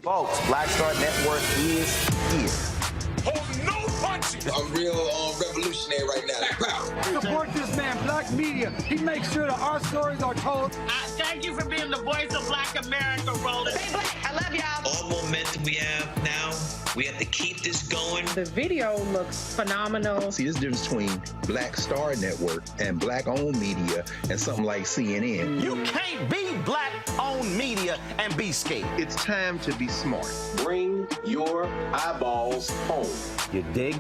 Folks, Black Star Network is here. Hold no punches. I'm real revolutionary right now. Support this man, Black Media. He makes sure that our stories are told. Thank you for being the voice of Black America, Roland. Stay black. I love y'all. All momentum we have now, we have to keep this going. The video looks phenomenal. See, there's a difference between Black Star Network and Black-owned media and something like CNN. You can't be Black-owned media and be scared. It's time to be smart. Bring your eyeballs home. You dig?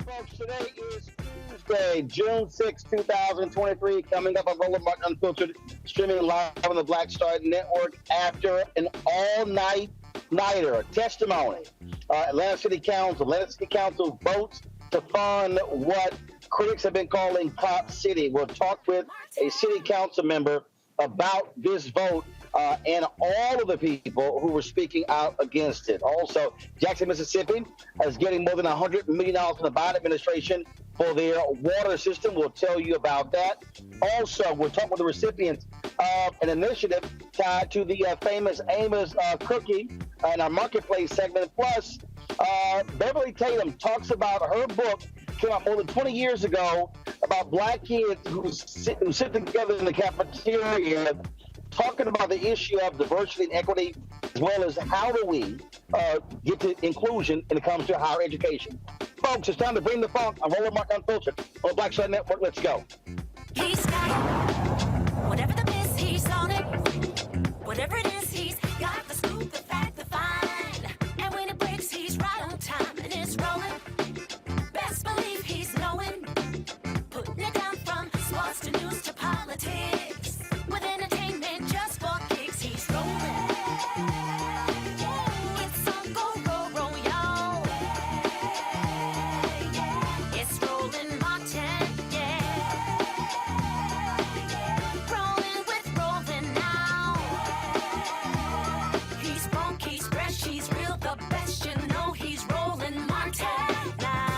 Folks, today is Tuesday, June 6, 2023, coming up on Roland Martin Unfiltered, streaming live on the Black Star Network after an all-nighter testimony. Atlanta City Council votes to fund what critics have been calling Cop City. We'll talk with a city council member about this vote and all of the people who were speaking out against it. Also, Jackson, Mississippi is getting more than $100 million from the Biden administration for their water system. We'll tell you about that. Also, we'll talk with the recipients of an initiative tied to the Famous Amos cookie in our marketplace segment. Plus, Beverly Tatum talks about her book, came out more than 20 years ago, about black kids who sit together in the cafeteria talking about the issue of diversity and equity, as well as how do we get to inclusion when it comes to higher education. Folks, it's time to bring the funk on Roller Mark Unfiltered on Black Side Network. Let's go. He's got it. Whatever the miss, he's on it. Whatever it is, he's got the scoop, the fact, the find. And when it breaks, he's right on time and it's rolling. Best believe he's knowing. Putting it down from sports to news to politics. With entertainment just for kicks, he's rolling. It's on go, roll, y'all. It's rolling Martin, rolling with rolling now. He's funky, he's fresh, he's real, the best, you know he's rolling Martin now.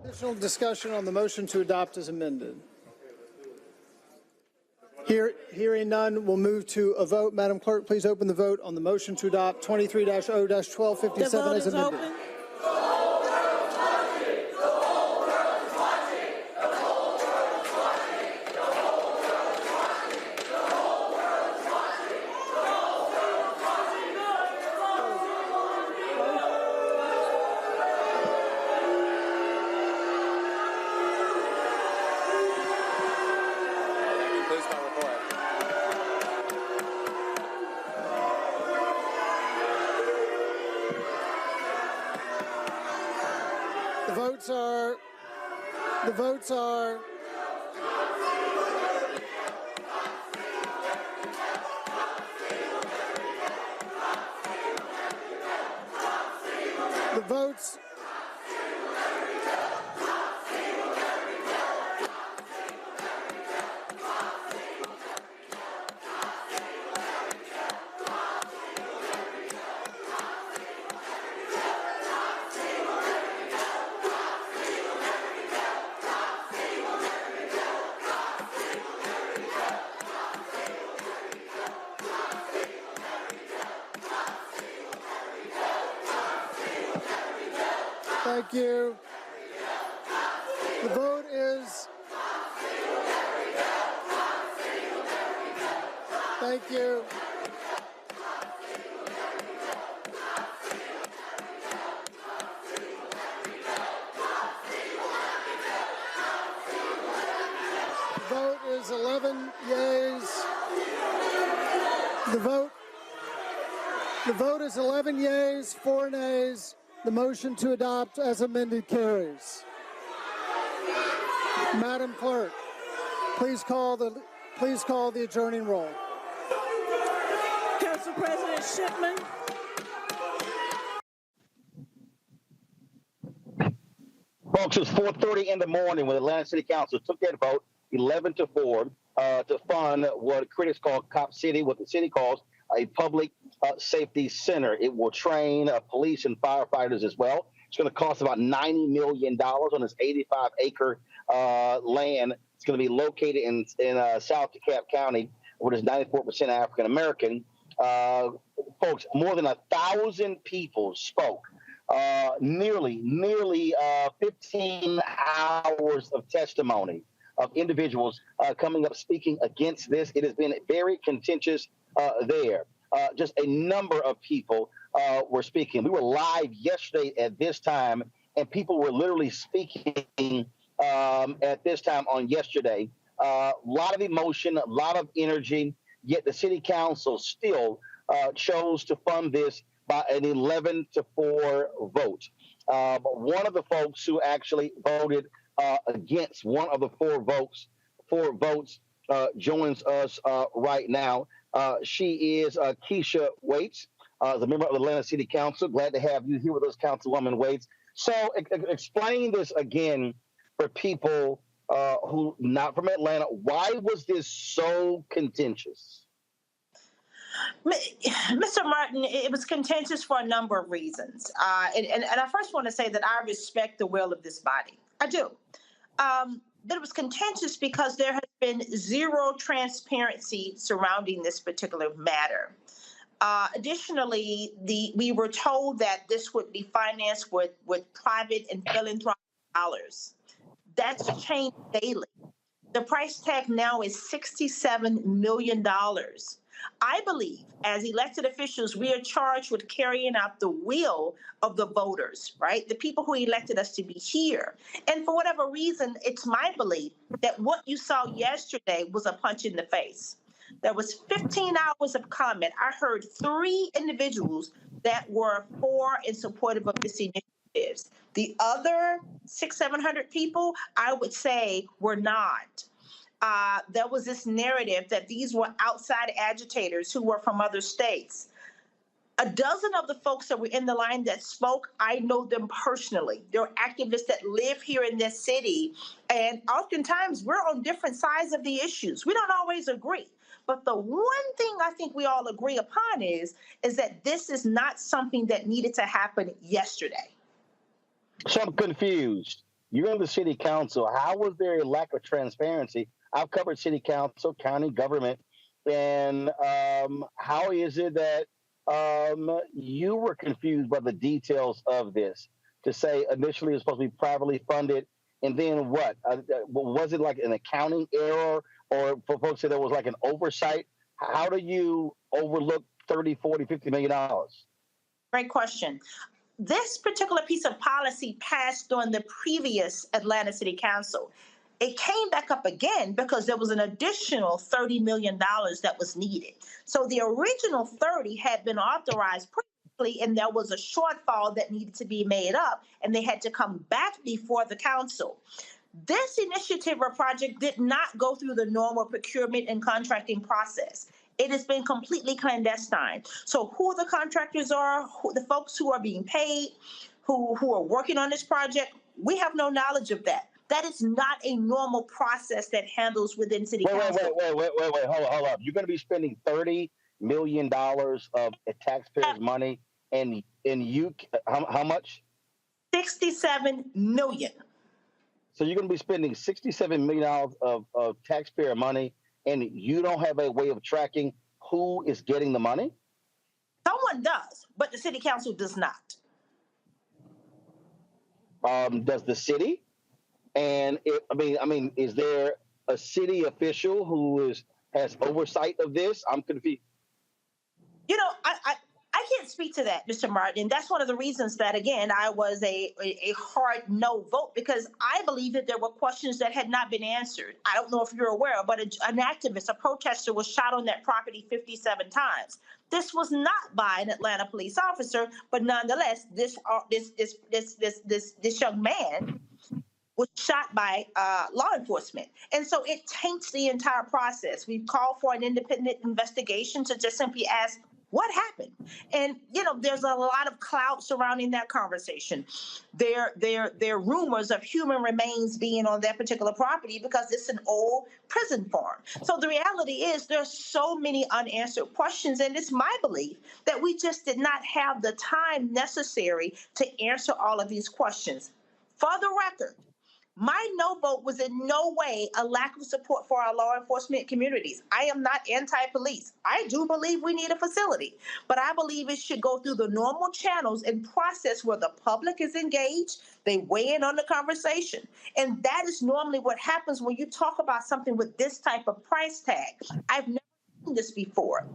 Additional discussion on the motion to adopt as amended. Hearing none, we'll move to a vote. Madam Clerk, please open the vote on the motion to adopt 23-0-1257 as amended. Open. The votes are Thank you. The vote is. Thank you. The vote is 11 yeas. The vote is 11 yeas, 4 nays. The motion to adopt as amended carries. Madam Clerk, please call the adjourning roll. Council President Shipman. Folks, it was 4:30 in the morning when the Atlanta City Council took that vote 11-4 to fund what critics call Cop City, what the city calls a public safety center. It will train police and firefighters as well. It's going to cost about $90 million on this 85-acre land. It's going to be located in South DeKalb County, which is 94% African American. Folks, more than 1,000 people spoke. Nearly 15 hours of testimony of individuals coming up speaking against this. It has been very contentious there. Just a number of people were speaking. We were live yesterday at this time, and people were literally speaking at this time on yesterday. A lot of emotion, a lot of energy, yet the city council still chose to fund this by an 11-4 vote. One of the folks who actually voted against one of the four votes joins us right now. She is Keisha Waits, the member of the Atlanta City Council. Glad to have you here with us, Councilwoman Waits. So explain this again for people who not from Atlanta. Why was this so contentious? Mr. Martin, it was contentious for a number of reasons. And I first want to say that I respect the will of this body. I do. But it was contentious because there has been zero transparency surrounding this particular matter. Additionally, we were told that this would be financed with private and philanthropic dollars. That's changed daily. The price tag now is $67 million. I believe, as elected officials, we are charged with carrying out the will of the voters, right? The people who elected us to be here. And for whatever reason, it's my belief that what you saw yesterday was a punch in the face. There was 15 hours of comment. I heard 3 individuals that were for and supportive of this initiative. The other 700 people, I would say, were not. There was this narrative that these were outside agitators who were from other states. A dozen of the folks that were in the line that spoke, I know them personally. They're activists that live here in this city, and oftentimes we're on different sides of the issues. We don't always agree. But the one thing I think we all agree upon is that this is not something that needed to happen yesterday. So I'm confused. You're in the city council. How was there a lack of transparency? I've covered city council, county government, and how is it that you were confused by the details of this? To say initially it was supposed to be privately funded, and then what? Was it like an accounting error, or for folks that there was like an oversight? How do you overlook 30, 40, $50 million? Great question. This particular piece of policy passed during the previous Atlanta City Council. It came back up again because there was an additional $30 million that was needed. So the original 30 had been authorized previously, and there was a shortfall that needed to be made up, and they had to come back before the council. This initiative or project did not go through the normal procurement and contracting process. It has been completely clandestine. So who the contractors are, who the folks who are being paid, who are working on this project, we have no knowledge of that. That is not a normal process that handles within city council. Wait, hold up. You're going to be spending $30 million of taxpayers' money, and you, how much? $67 million. So you're going to be spending $67 million of taxpayer money, and you don't have a way of tracking who is getting the money? Someone does, but the city council does not. Does the city? And is there a city official who has oversight of this? I'm confused. You know, I can't speak to that, Mr. Martin. And that's one of the reasons that, again, I was a hard no vote, because I believe that there were questions that had not been answered. I don't know if you're aware, but an activist, a protester, was shot on that property 57 times. This was not by an Atlanta police officer, but nonetheless, this young man was shot by law enforcement. And so it taints the entire process. We've called for an independent investigation to just simply ask, what happened? And, you know, there's a lot of clout surrounding that conversation. There are rumors of human remains being on that particular property because it's an old prison farm. So the reality is there's so many unanswered questions, and it's my belief that we just did not have the time necessary to answer all of these questions. For the record, my no vote was in no way a lack of support for our law enforcement communities. I am not anti-police. I do believe we need a facility, but I believe it should go through the normal channels and process where the public is engaged. They weigh in on the conversation. And that is normally what happens when you talk about something with this type of price tag. I've never seen this before.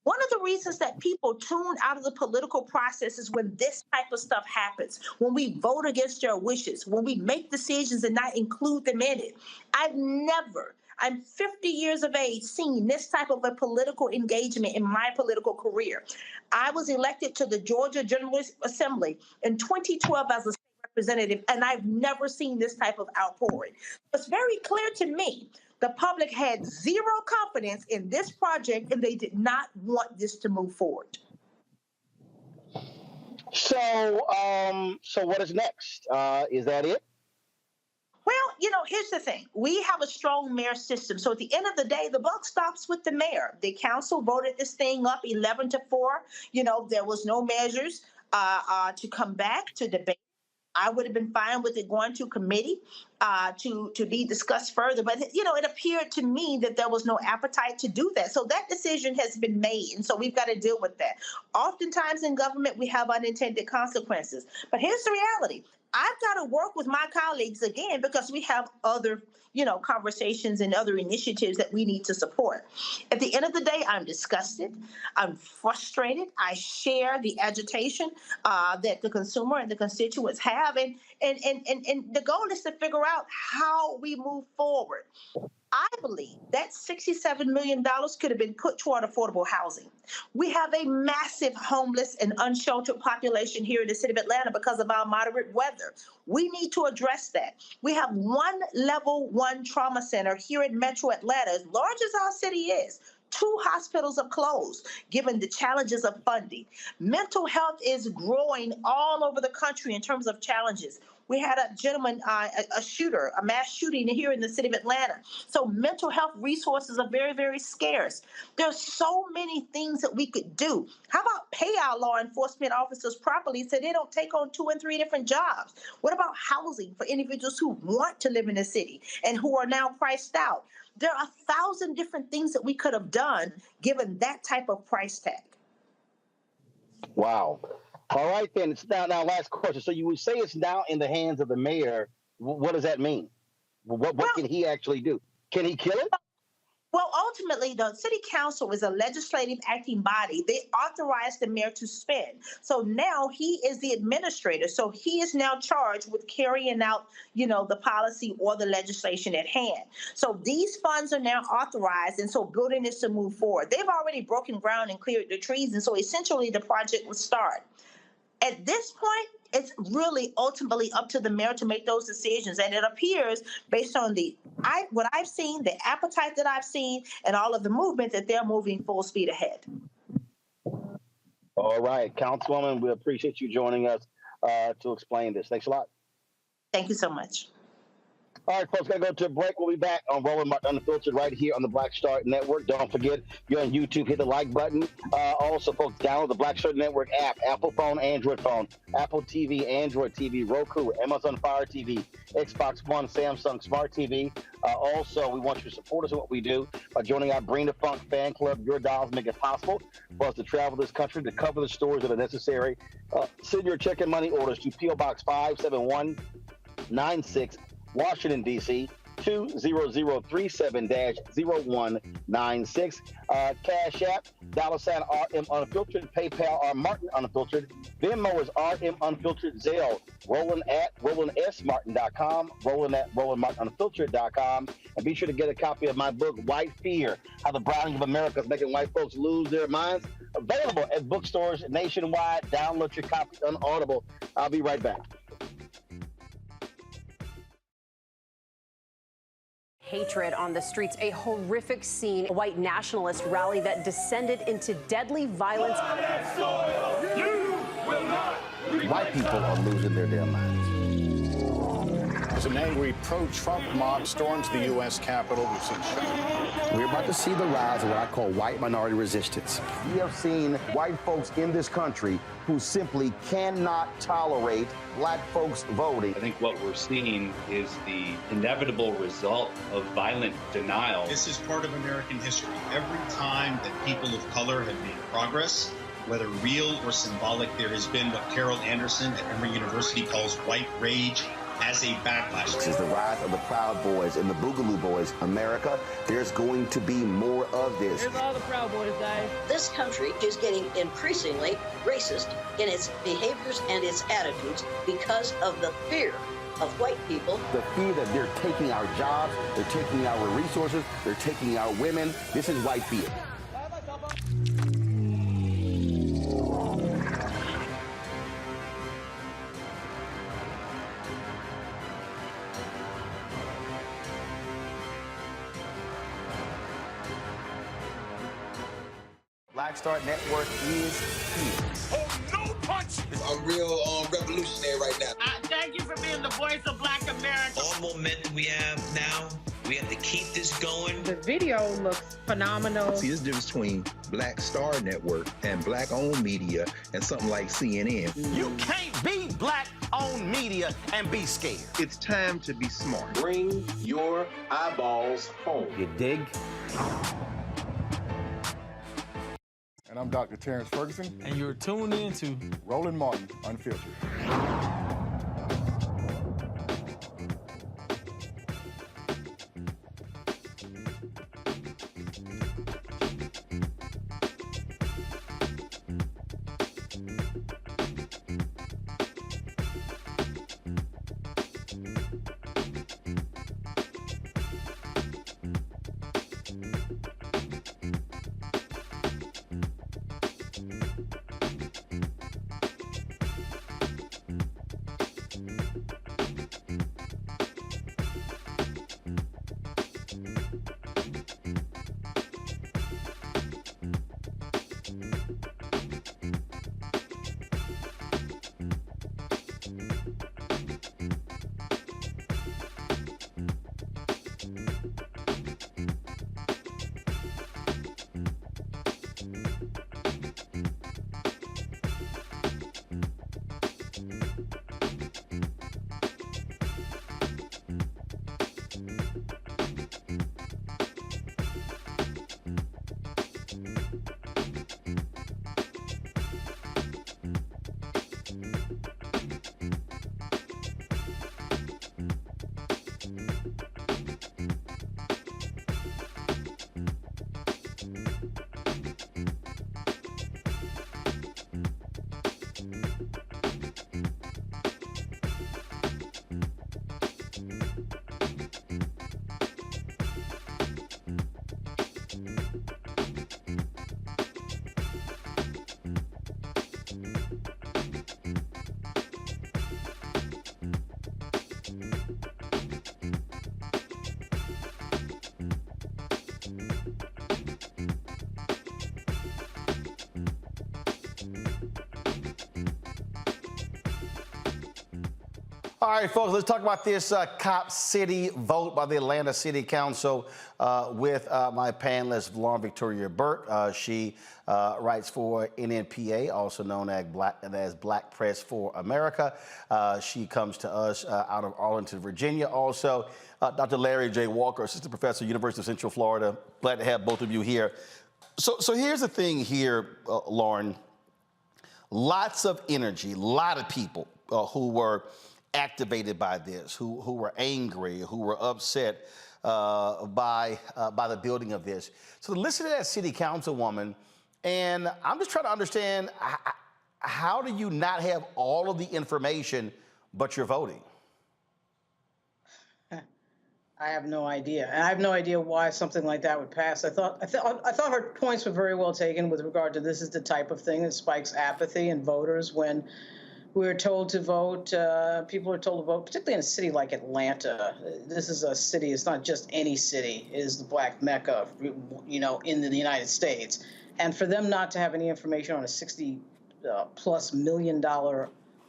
One of the reasons that people tune out of the political process is when this type of stuff happens, when we vote against their wishes, when we make decisions and not include them in it. I'm 50 years of age, seen this type of a political engagement in my political career. I was elected to the Georgia General Assembly in 2012 as a state representative, and I've never seen this type of outpouring. It's very clear to me the public had zero confidence in this project, and they did not want this to move forward. So what is next? Is that it? Well, you know, here's the thing. We have a strong mayor system. So at the end of the day, the buck stops with the mayor. The council voted this thing up 11-4. You know, there was no measures to come back to debate. I would have been fine with it going to committee to be discussed further. But, it appeared to me that there was no appetite to do that. So that decision has been made. And so we've got to deal with that. Oftentimes in government, we have unintended consequences. But here's the reality. I've got to work with my colleagues again because we have other conversations and other initiatives that we need to support. At the end of the day, I'm disgusted. I'm frustrated. I share the agitation that the consumer and the constituents have. And the goal is to figure out how we move forward. I believe that $67 million could have been put toward affordable housing. We have a massive homeless and unsheltered population here in the city of Atlanta because of our moderate weather. We need to address that. We have one level 1 trauma center here in Metro Atlanta, as large as our city is. 2 hospitals are closed, given the challenges of funding. Mental health is growing all over the country in terms of challenges. We had a gentleman, a shooter, a mass shooting here in the city of Atlanta. So mental health resources are very, very scarce. There's so many things that we could do. How about pay our law enforcement officers properly so they don't take on 2 and 3 different jobs? What about housing for individuals who want to live in the city and who are now priced out? There are 1,000 different things that we could have done given that type of price tag. Wow. All right, then. It's now last question. So you would say it's now in the hands of the mayor. What does that mean? What can he actually do? Can he kill it? Well, ultimately, the city council is a legislative acting body. They authorize the mayor to spend. So now he is the administrator. So he is now charged with carrying out, the policy or the legislation at hand. So these funds are now authorized. And so building is to move forward. They've already broken ground and cleared the trees. And so essentially the project would start. At this point, it's really ultimately up to the mayor to make those decisions. And it appears, based on what I've seen, the appetite that I've seen, and all of the movement, that they're moving full speed ahead. All right, Councilwoman, we appreciate you joining us to explain this. Thanks a lot. Thank you so much. All right, folks, got to go to a break. We'll be back on Rolling Mark Unfiltered right here on the Black Star Network. Don't forget, you're on YouTube, hit the like button. Also, folks, download the Black Star Network app, Apple phone, Android phone, Apple TV, Android TV, Roku, Amazon Fire TV, Xbox One, Samsung Smart TV. Also, we want you to support us in what we do by joining our Bring the Funk fan club. Your dollars make it possible for us to travel this country to cover the stories that are necessary. Send your check and money orders to P.O. Box 57196, Washington, D.C., 20037-0196. Cash App, $RM Unfiltered, PayPal R Martin Unfiltered, Venmo is RM Unfiltered, Zelle, Roland at RolandSMartin.com, Roland at RolandMartinUnfiltered.com, and be sure to get a copy of my book, White Fear, How the Browning of America is Making White Folks Lose Their Minds, available at bookstores nationwide. Download your copy on Audible. I'll be right back. Hatred on the streets, a horrific scene, a white nationalist rally that descended into deadly violence. White people are losing their damn minds. As an angry pro-Trump mob storms the U.S. Capitol, we're about to see the rise of what I call white minority resistance. We have seen white folks in this country who simply cannot tolerate black folks voting. I think what we're seeing is the inevitable result of violent denial. This is part of American history. Every time that people of color have made progress, whether real or symbolic, there has been what Carol Anderson at Emory University calls white rage as a backlash. This is the rise of the Proud Boys and the Boogaloo Boys. America, there's going to be more of this. Here's all the Proud Boys, guys. This country is getting increasingly racist in its behaviors and its attitudes because of the fear of white people. The fear that they're taking our jobs, they're taking our resources, they're taking our women. This is white fear. Black Star Network is here. Oh, no punches! I'm real revolutionary right now. Thank you for being the voice of Black America. All momentum we have now, We have to keep this going. The video looks phenomenal. See, there's a difference between Black Star Network and Black-owned media and something like CNN. You can't be Black-owned media and be scared. It's time to be smart. Bring your eyeballs home. You dig? And I'm Dr. Terrence Ferguson. And you're tuned in to Roland Martin Unfiltered. All right, folks, let's talk about this Cop City vote by the Atlanta City Council with my panelist, Lauren Victoria Burke. She writes for NNPA, also known as Black Press for America. She comes to us out of Arlington, Virginia. Also, Dr. Larry J. Walker, assistant professor, University of Central Florida. Glad to have both of you here. So here's the thing here, Lauren. Lots of energy, a lot of people who were activated by this, who were angry, who were upset by the building of this. So listen to that city councilwoman, and I'm just trying to understand, how do you not have all of the information, but you're voting? I have no idea. And I have no idea why something like that would pass. I thought her points were very well taken with regard to this is the type of thing that spikes apathy in voters when we're told to vote, people are told to vote, particularly in a city like Atlanta. This is a city, it's not just any city, it is the Black Mecca, in the United States. And for them not to have any information on a $60+ million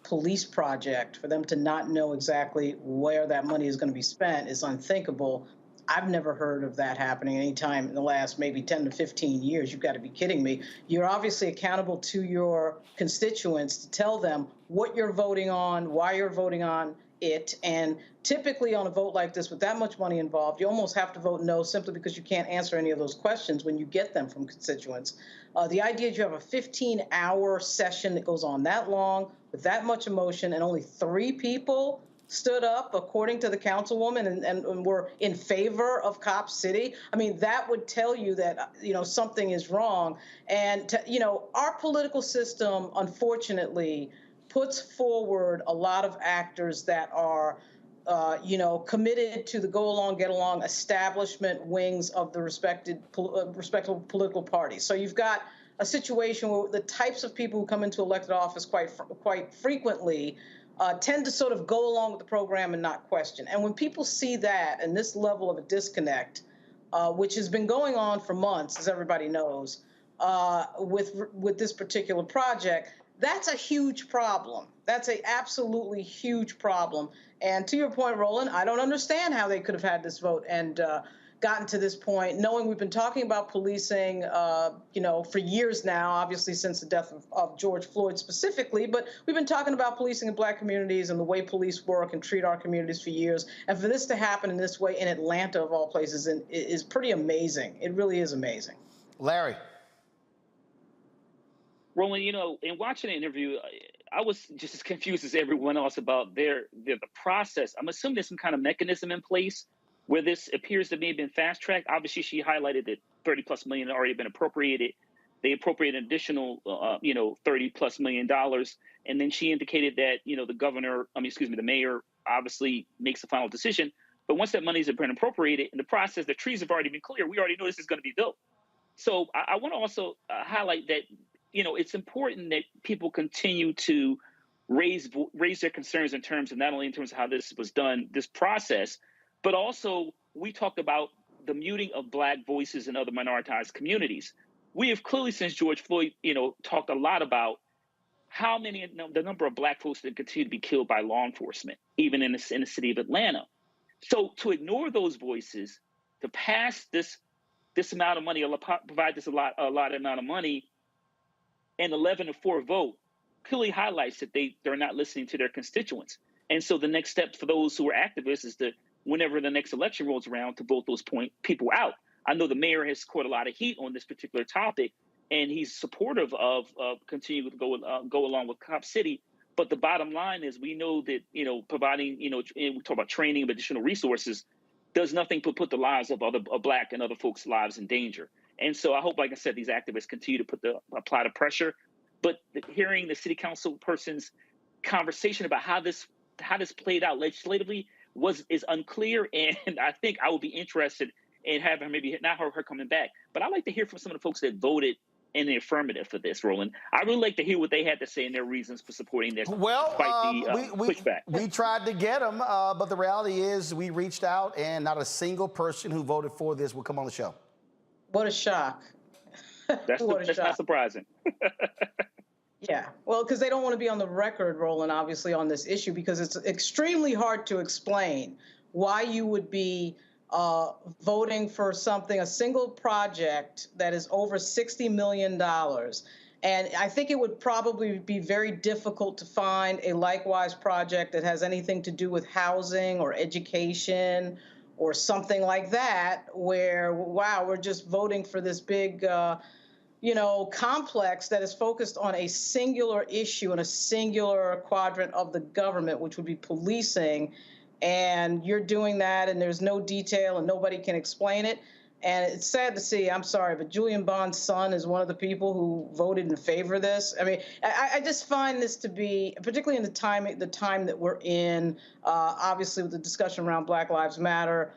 police project, for them to not know exactly where that money is going to be spent is unthinkable. I've never heard of that happening any time in the last maybe 10 to 15 years. You've got to be kidding me. You're obviously accountable to your constituents to tell them what you're voting on, why you're voting on it. And typically on a vote like this with that much money involved, you almost have to vote no simply because you can't answer any of those questions when you get them from constituents. The idea is you have a 15-hour session that goes on that long with that much emotion and only 3 people stood up, according to the councilwoman, and were in favor of Cop City. I mean, that would tell you that, something is wrong. And, our political system, unfortunately, puts forward a lot of actors that are, committed to the go along, get along establishment wings of the respectable political parties. So you've got a situation where the types of people who come into elected office quite frequently tend to sort of go along with the program and not question. And when people see that and this level of a disconnect, which has been going on for months, as everybody knows, with this particular project, That's a huge problem. That's a absolutely huge problem. And to your point, Roland, I don't understand how they could have had this vote and gotten to this point, knowing we've been talking about policing, for years now, obviously since the death of George Floyd specifically, but we've been talking about policing in Black communities and the way police work and treat our communities for years. And for this to happen in this way in Atlanta, of all places, is pretty amazing. It really is amazing. Larry. Roland, in watching the interview, I was just as confused as everyone else about the process. I'm assuming there's some kind of mechanism in place where this appears to may have been fast-tracked. Obviously, she highlighted that $30+ million had already been appropriated. They appropriated an additional, $30+ million. And then she indicated that, the mayor obviously makes the final decision. But once that money's been appropriated in the process, the trees have already been cleared. We already know this is going to be built. So I want to also highlight that, it's important that people continue to raise their concerns in terms of not only in terms of how this was done, this process, but also we talked about the muting of Black voices in other minoritized communities. We have clearly, since George Floyd, talked a lot about the number of Black folks that continue to be killed by law enforcement, even in the city of Atlanta. So to ignore those voices, to pass this amount of money, or provide this a lot amount of money, an 11-4 vote clearly highlights that they're not listening to their constituents. And so the next step for those who are activists is to, whenever the next election rolls around, to vote those people out. I know the mayor has caught a lot of heat on this particular topic, and he's supportive of continuing to go along with Cop City. But the bottom line is, we know that providing and we talk about training of additional resources does nothing to put the lives of Black and other folks' lives in danger. And so I hope, like I said, these activists continue to apply the pressure. But hearing the city council person's conversation about how this played out legislatively is unclear, and I think I would be interested in having her, maybe not her coming back, but I'd like to hear from some of the folks that voted in the affirmative for this, Roland. I really like to hear what they had to say and their reasons for supporting this. Well, pushback. We tried to get them, but the reality is we reached out, and not a single person who voted for this will come on the show. What a shock. That's not surprising. Yeah, well, because they don't want to be on the record, Roland, obviously, on this issue, because it's extremely hard to explain why you would be voting for a single project that is over $60 million. And I think it would probably be very difficult to find a likewise project that has anything to do with housing or education or something like that, where, wow, we're just voting for this big complex that is focused on a singular issue and a singular quadrant of the government, which would be policing. And you're doing that, and there's no detail, and nobody can explain it. And it's sad to see, I'm sorry, but Julian Bond's son is one of the people who voted in favor of this. I mean, I just find this to be, particularly in the time that we're in, obviously with the discussion around Black Lives Matter,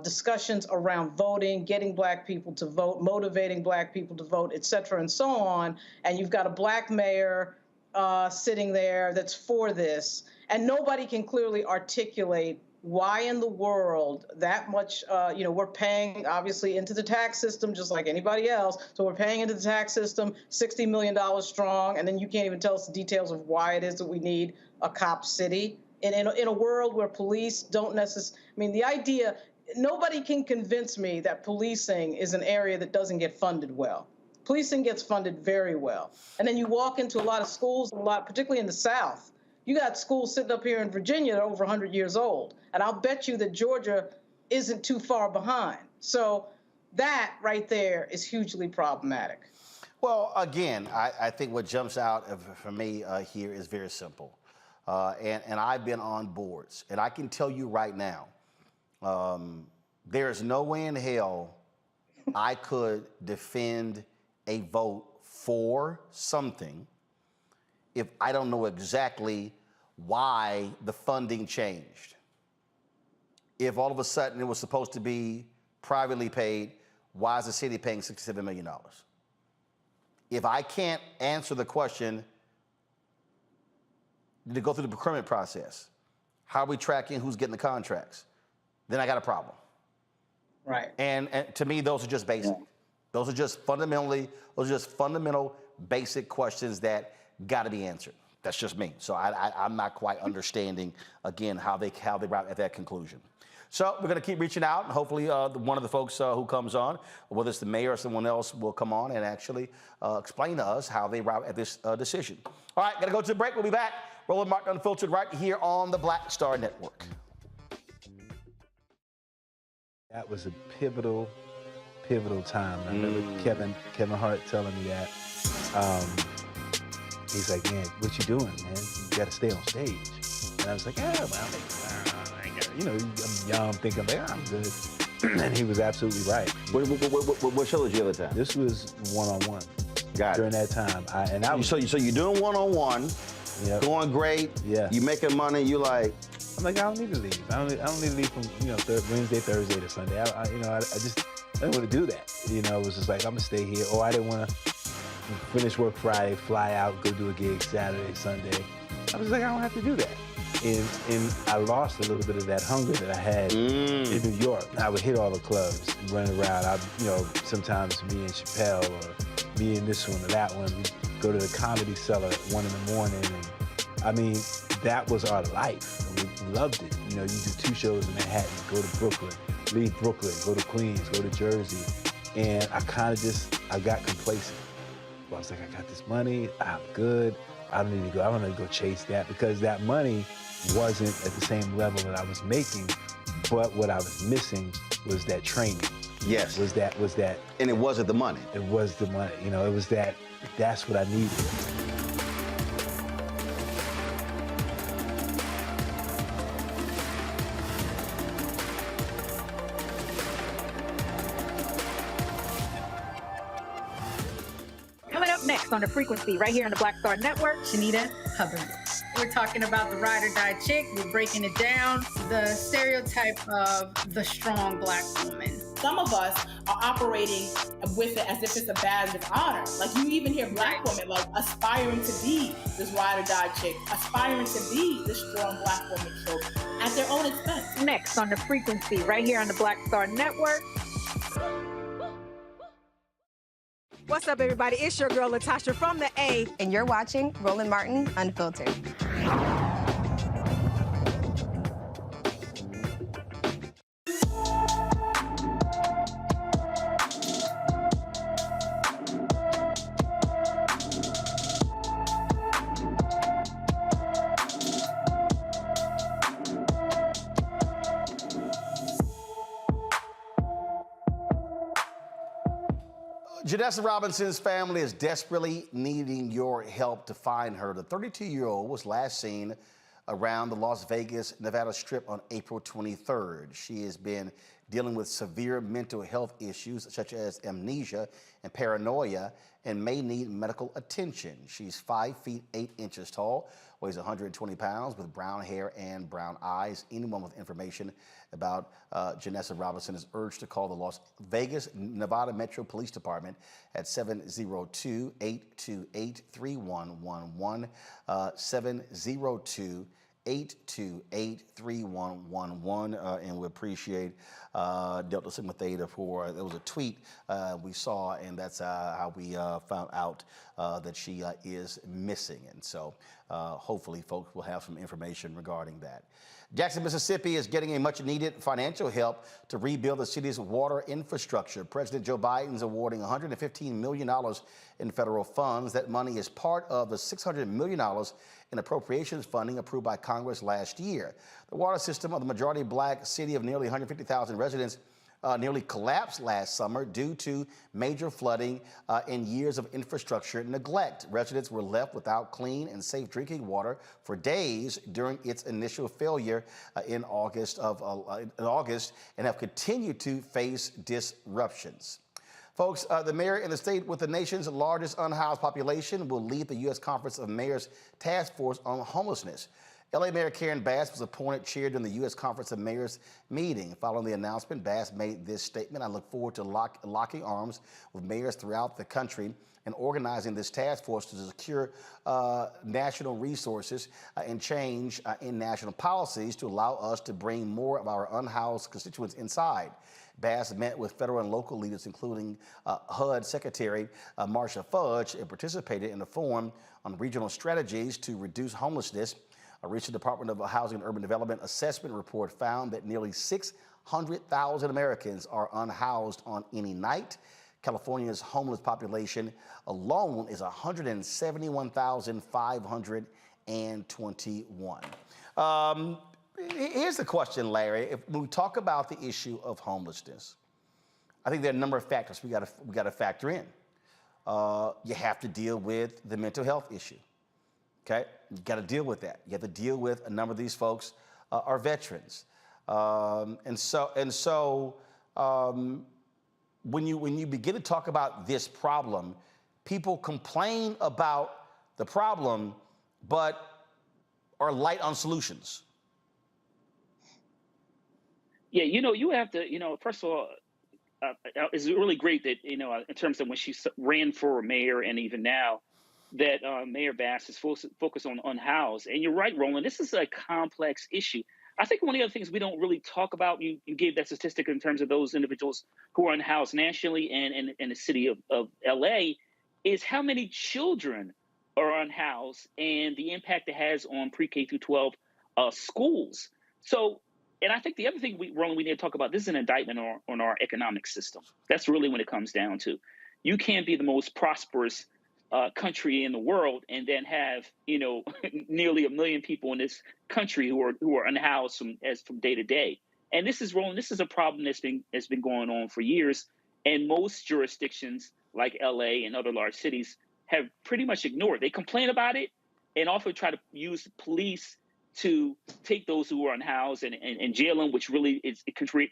discussions around voting, getting Black people to vote, motivating Black people to vote, et cetera, and so on. And you've got a Black mayor sitting there that's for this, and nobody can clearly articulate why in the world that much, we're paying obviously into the tax system just like anybody else. So we're paying into the tax system, $60 million strong, and then you can't even tell us the details of why it is that we need a cop city. In a world where police don't necessarily, the idea, nobody can convince me that policing is an area that doesn't get funded well. Policing gets funded very well. And then you walk into a lot of schools, particularly in the South. You got schools sitting up here in Virginia that are over 100 years old. And I'll bet you that Georgia isn't too far behind. So that right there is hugely problematic. Well, again, I think what jumps out for me here is very simple. And I've been on boards. And I can tell you right now, there is no way in hell I could defend a vote for something if I don't know exactly why the funding changed. If all of a sudden it was supposed to be privately paid, why is the city paying $67 million? If I can't answer the question, did it go through the procurement process? How are we tracking who's getting the contracts? Then I got a problem. Right. And to me, those are just basic. Those are just fundamental, basic questions that got to be answered. That's just me. So I'm not quite understanding, again, how they arrive at that conclusion. So we're going to keep reaching out, and hopefully one of the folks who comes on, whether it's the mayor or someone else, will come on and actually explain to us how they arrive at this decision. All right, got to go to the break. We'll be back. Roland Martin Unfiltered right here on the Black Star Network. That was a pivotal time. I remember Kevin Hart telling me that. He's like, man, what you doing, man? You got to stay on stage. And I was like, yeah, well, you know, I'm young, thinking, like, I'm good. And he was absolutely right. What show was you at the time? This was one-on-one. Got it. During that time. So you're doing one-on-one, going great. Yeah. You making money, you like. I'm like, I don't need to leave. I don't need to leave from, Wednesday, Thursday to Sunday. I didn't want to do that. It was just like, I'm gonna stay here. Or I didn't want to finish work Friday, fly out, go do a gig Saturday, Sunday. I was like, I don't have to do that. And I lost a little bit of that hunger that I had in New York. I would hit all the clubs, running around. Sometimes me and Chappelle, or me and this one or that one, we'd go to the Comedy Cellar at 1 in the morning. And I mean, that was our life. We loved it. You do 2 shows in Manhattan, go to Brooklyn, leave Brooklyn, go to Queens, go to Jersey. And I got complacent. I was like, I got this money, I'm good. I don't need to go chase that, because that money wasn't at the same level that I was making, but what I was missing was that training. Yes. Was that. And it wasn't the money. It was the money. It was that's what I needed. Coming up next on The Frequency, right here on the Black Star Network, Shanita Hubbard. We're talking about the ride or die chick. We're breaking it down. The stereotype of the strong Black woman. Some of us are operating with it as if it's a badge of honor. Like, you even hear Black women like aspiring to be this ride or die chick, aspiring to be this strong Black woman trope at their own expense. Next on The Frequency, right here on the Black Star Network. What's up, everybody? It's your girl, Latasha from the A. And you're watching Roland Martin Unfiltered. Janessa Robinson's family is desperately needing your help to find her. The 32-year-old was last seen around the Las Vegas, Nevada Strip on April 23rd. She has been dealing with severe mental health issues such as amnesia and paranoia and may need medical attention. She's 5 feet 8 inches tall, weighs 120 pounds, with brown hair and brown eyes. Anyone with information about Janessa Robinson is urged to call the Las Vegas, Nevada Metro Police Department at 702-828-3111, 702-828-3111, and we appreciate Delta Sigma Theta for, there was a tweet we saw, and that's how we found out that she is missing. And so hopefully folks will have some information regarding that. Jackson, Mississippi is getting a much needed financial help to rebuild the city's water infrastructure. President Joe Biden is awarding $115 million in federal funds. That money is part of the $600 million in appropriations funding approved by Congress last year. The water system of the majority Black city of nearly 150,000 residents nearly collapsed last summer due to major flooding and years of infrastructure neglect. Residents were left without clean and safe drinking water for days during its initial failure in August and have continued to face disruptions. Folks, the mayor in the state with the nation's largest unhoused population will lead the U.S. Conference of Mayors Task Force on Homelessness. LA Mayor Karen Bass was appointed chair during the U.S. Conference of Mayors meeting. Following the announcement, Bass made this statement: "I look forward to locking arms with mayors throughout the country and organizing this task force to secure national resources and change in national policies to allow us to bring more of our unhoused constituents inside." Bass met with federal and local leaders, including HUD Secretary Marsha Fudge, and participated in a forum on regional strategies to reduce homelessness. A recent Department of Housing and Urban Development assessment report found that nearly 600,000 Americans are unhoused on any night. California's homeless population alone is 171,521. Here's the question, Larry. If we talk about the issue of homelessness, I think there are a number of factors we got to factor in. You have to deal with the mental health issue. Okay, you got to deal with that. You have to deal with a number of these folks are veterans, and so when you begin to talk about this problem, people complain about the problem, but are light on solutions. Yeah, you have to, first of all, it's really great that, in terms of when she ran for mayor and even now, that Mayor Bass is focused on unhoused. And you're right, Roland, this is a complex issue. I think one of the other things we don't really talk about, you gave that statistic in terms of those individuals who are unhoused nationally and in the city of LA, is how many children are unhoused and the impact it has on pre-K through 12 schools. So, and I think the other thing, Roland, we need to talk about, this is an indictment on our economic system. That's really what it comes down to. You can't be the most prosperous country in the world and then have, nearly 1 million people in this country who are unhoused from day to day. And this is, Roland, this is a problem that's been going on for years. And most jurisdictions like LA and other large cities have pretty much ignored. They complain about it and often try to use police to take those who are unhoused and jail them, which really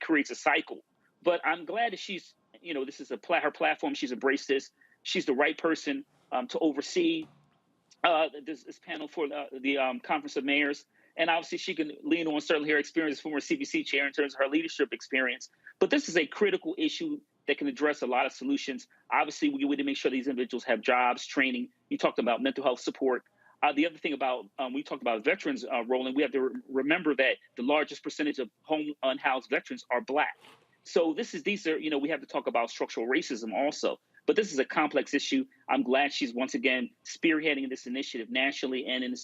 creates a cycle. But I'm glad that she's, this is her platform. She's embraced this. She's the right person to oversee this panel for the Conference of Mayors. And obviously she can lean on certainly her experience as former CBC chair in terms of her leadership experience. But this is a critical issue that can address a lot of solutions. Obviously, we need to make sure these individuals have jobs, training. You talked about mental health support. The other thing about, we talked about veterans, Roland, we have to remember that the largest percentage of home unhoused veterans are Black. So these are, we have to talk about structural racism also. But this is a complex issue. I'm glad she's once again spearheading this initiative nationally and in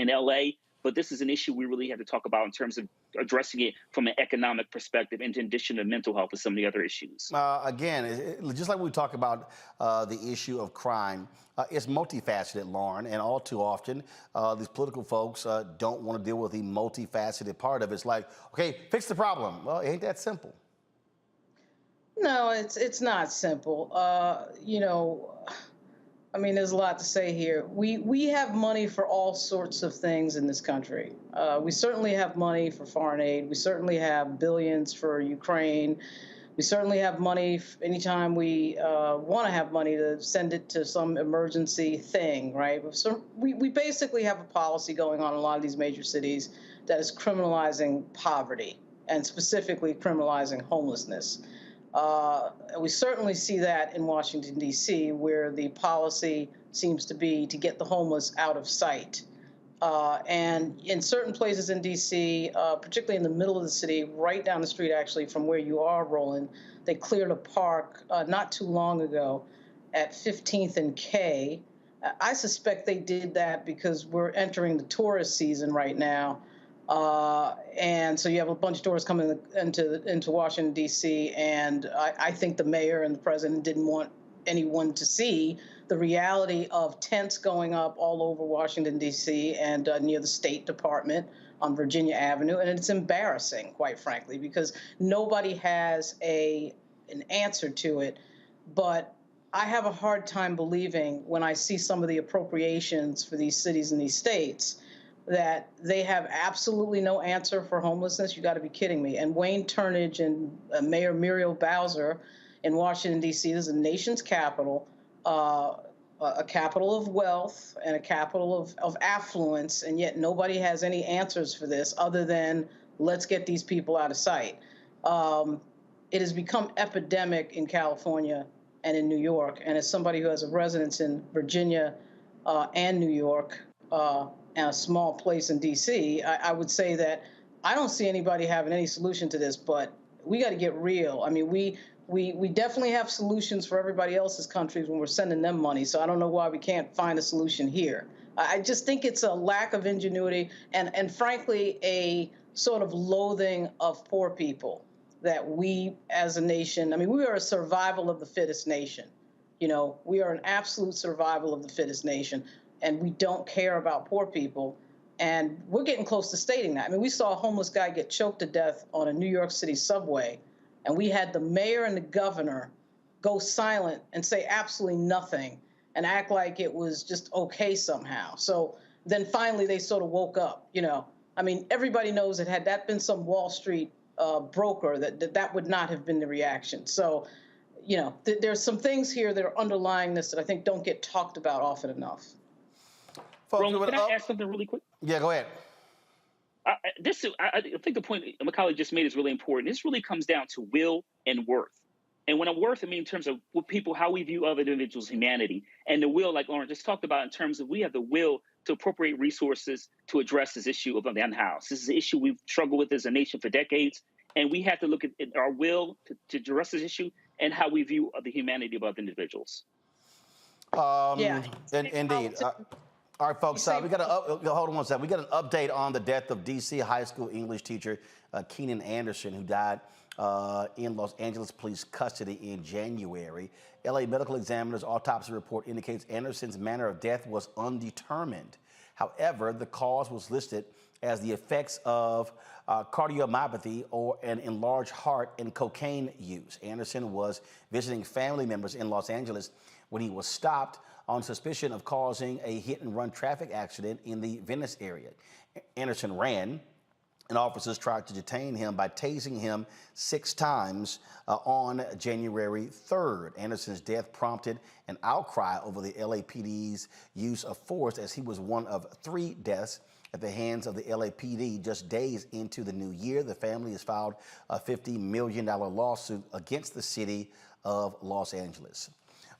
LA. But this is an issue we really have to talk about in terms of addressing it from an economic perspective, in addition to mental health and some of the other issues. Again, just like we talk about the issue of crime, it's multifaceted, Lauren, and all too often, these political folks don't want to deal with the multifaceted part of it. It's like, okay, fix the problem. Well, it ain't that simple. No, it's not simple. There's a lot to say here. We have money for all sorts of things in this country. We certainly have money for foreign aid. We certainly have billions for Ukraine. We certainly have money anytime we want to have money to send it to some emergency thing, right? So we basically have a policy going on in a lot of these major cities that is criminalizing poverty and specifically criminalizing homelessness. We certainly see that in Washington, D.C., where the policy seems to be to get the homeless out of sight. And in certain places in D.C., particularly in the middle of the city, right down the street, actually, from where you are, Roland, they cleared a park not too long ago at 15th and K. I suspect they did that because we're entering the tourist season right now. And so you have a bunch of tourists coming into Washington, D.C., and I think the mayor and the president didn't want anyone to see the reality of tents going up all over Washington, D.C. and near the State Department on Virginia Avenue. And it's embarrassing, quite frankly, because nobody has an answer to it. But I have a hard time believing when I see some of the appropriations for these cities and these states that they have absolutely no answer for homelessness. You got to be kidding me. And Wayne Turnage and Mayor Muriel Bowser in Washington, D.C., this is the nation's capital, a capital of wealth and a capital of affluence, and yet nobody has any answers for this other than let's get these people out of sight. It has become epidemic in California and in New York, and as somebody who has a residence in Virginia and New York and a small place in D.C., I would say that I don't see anybody having any solution to this, but we got to get real. I mean, we definitely have solutions for everybody else's countries when we're sending them money, so I don't know why we can't find a solution here. I just think it's a lack of ingenuity and frankly, a sort of loathing of poor people that we as a nation, I mean, we are a survival of the fittest nation. You know, we are an absolute survival of the fittest nation, and we don't care about poor people. And we're getting close to stating that. I mean, we saw a homeless guy get choked to death on a New York City subway, and we had the mayor and the governor go silent and say absolutely nothing and act like it was just okay somehow. So then finally they sort of woke up, you know. I mean, everybody knows that had that been some Wall Street broker, that would not have been the reaction. So, you know, there's some things here that are underlying this that I think don't get talked about often enough. Roland, can I ask something really quick? Yeah, go ahead. I think the point Macaulay just made is really important. This really comes down to will and worth. And when I'm worth, I mean in terms of what people, how we view other individuals' humanity. And the will, like Lauren just talked about, in terms of we have the will to appropriate resources to address this issue of the unhoused. This is an issue we've struggled with as a nation for decades. And we have to look at our will to address this issue and how we view the humanity of other individuals. Indeed. All right, folks, we got hold on one second. We got an update on the death of D.C. high school English teacher Keenan Anderson, who died in Los Angeles police custody in January. L.A. medical examiner's autopsy report indicates Anderson's manner of death was undetermined. However, the cause was listed as the effects of cardiomyopathy or an enlarged heart and cocaine use. Anderson was visiting family members in Los Angeles when he was stopped on suspicion of causing a hit-and-run traffic accident in the Venice area. Anderson ran, and officers tried to detain him by tasing him 6 times on January 3rd. Anderson's death prompted an outcry over the LAPD's use of force, as he was one of 3 deaths at the hands of the LAPD just days into the new year. The family has filed a $50 million lawsuit against the city of Los Angeles.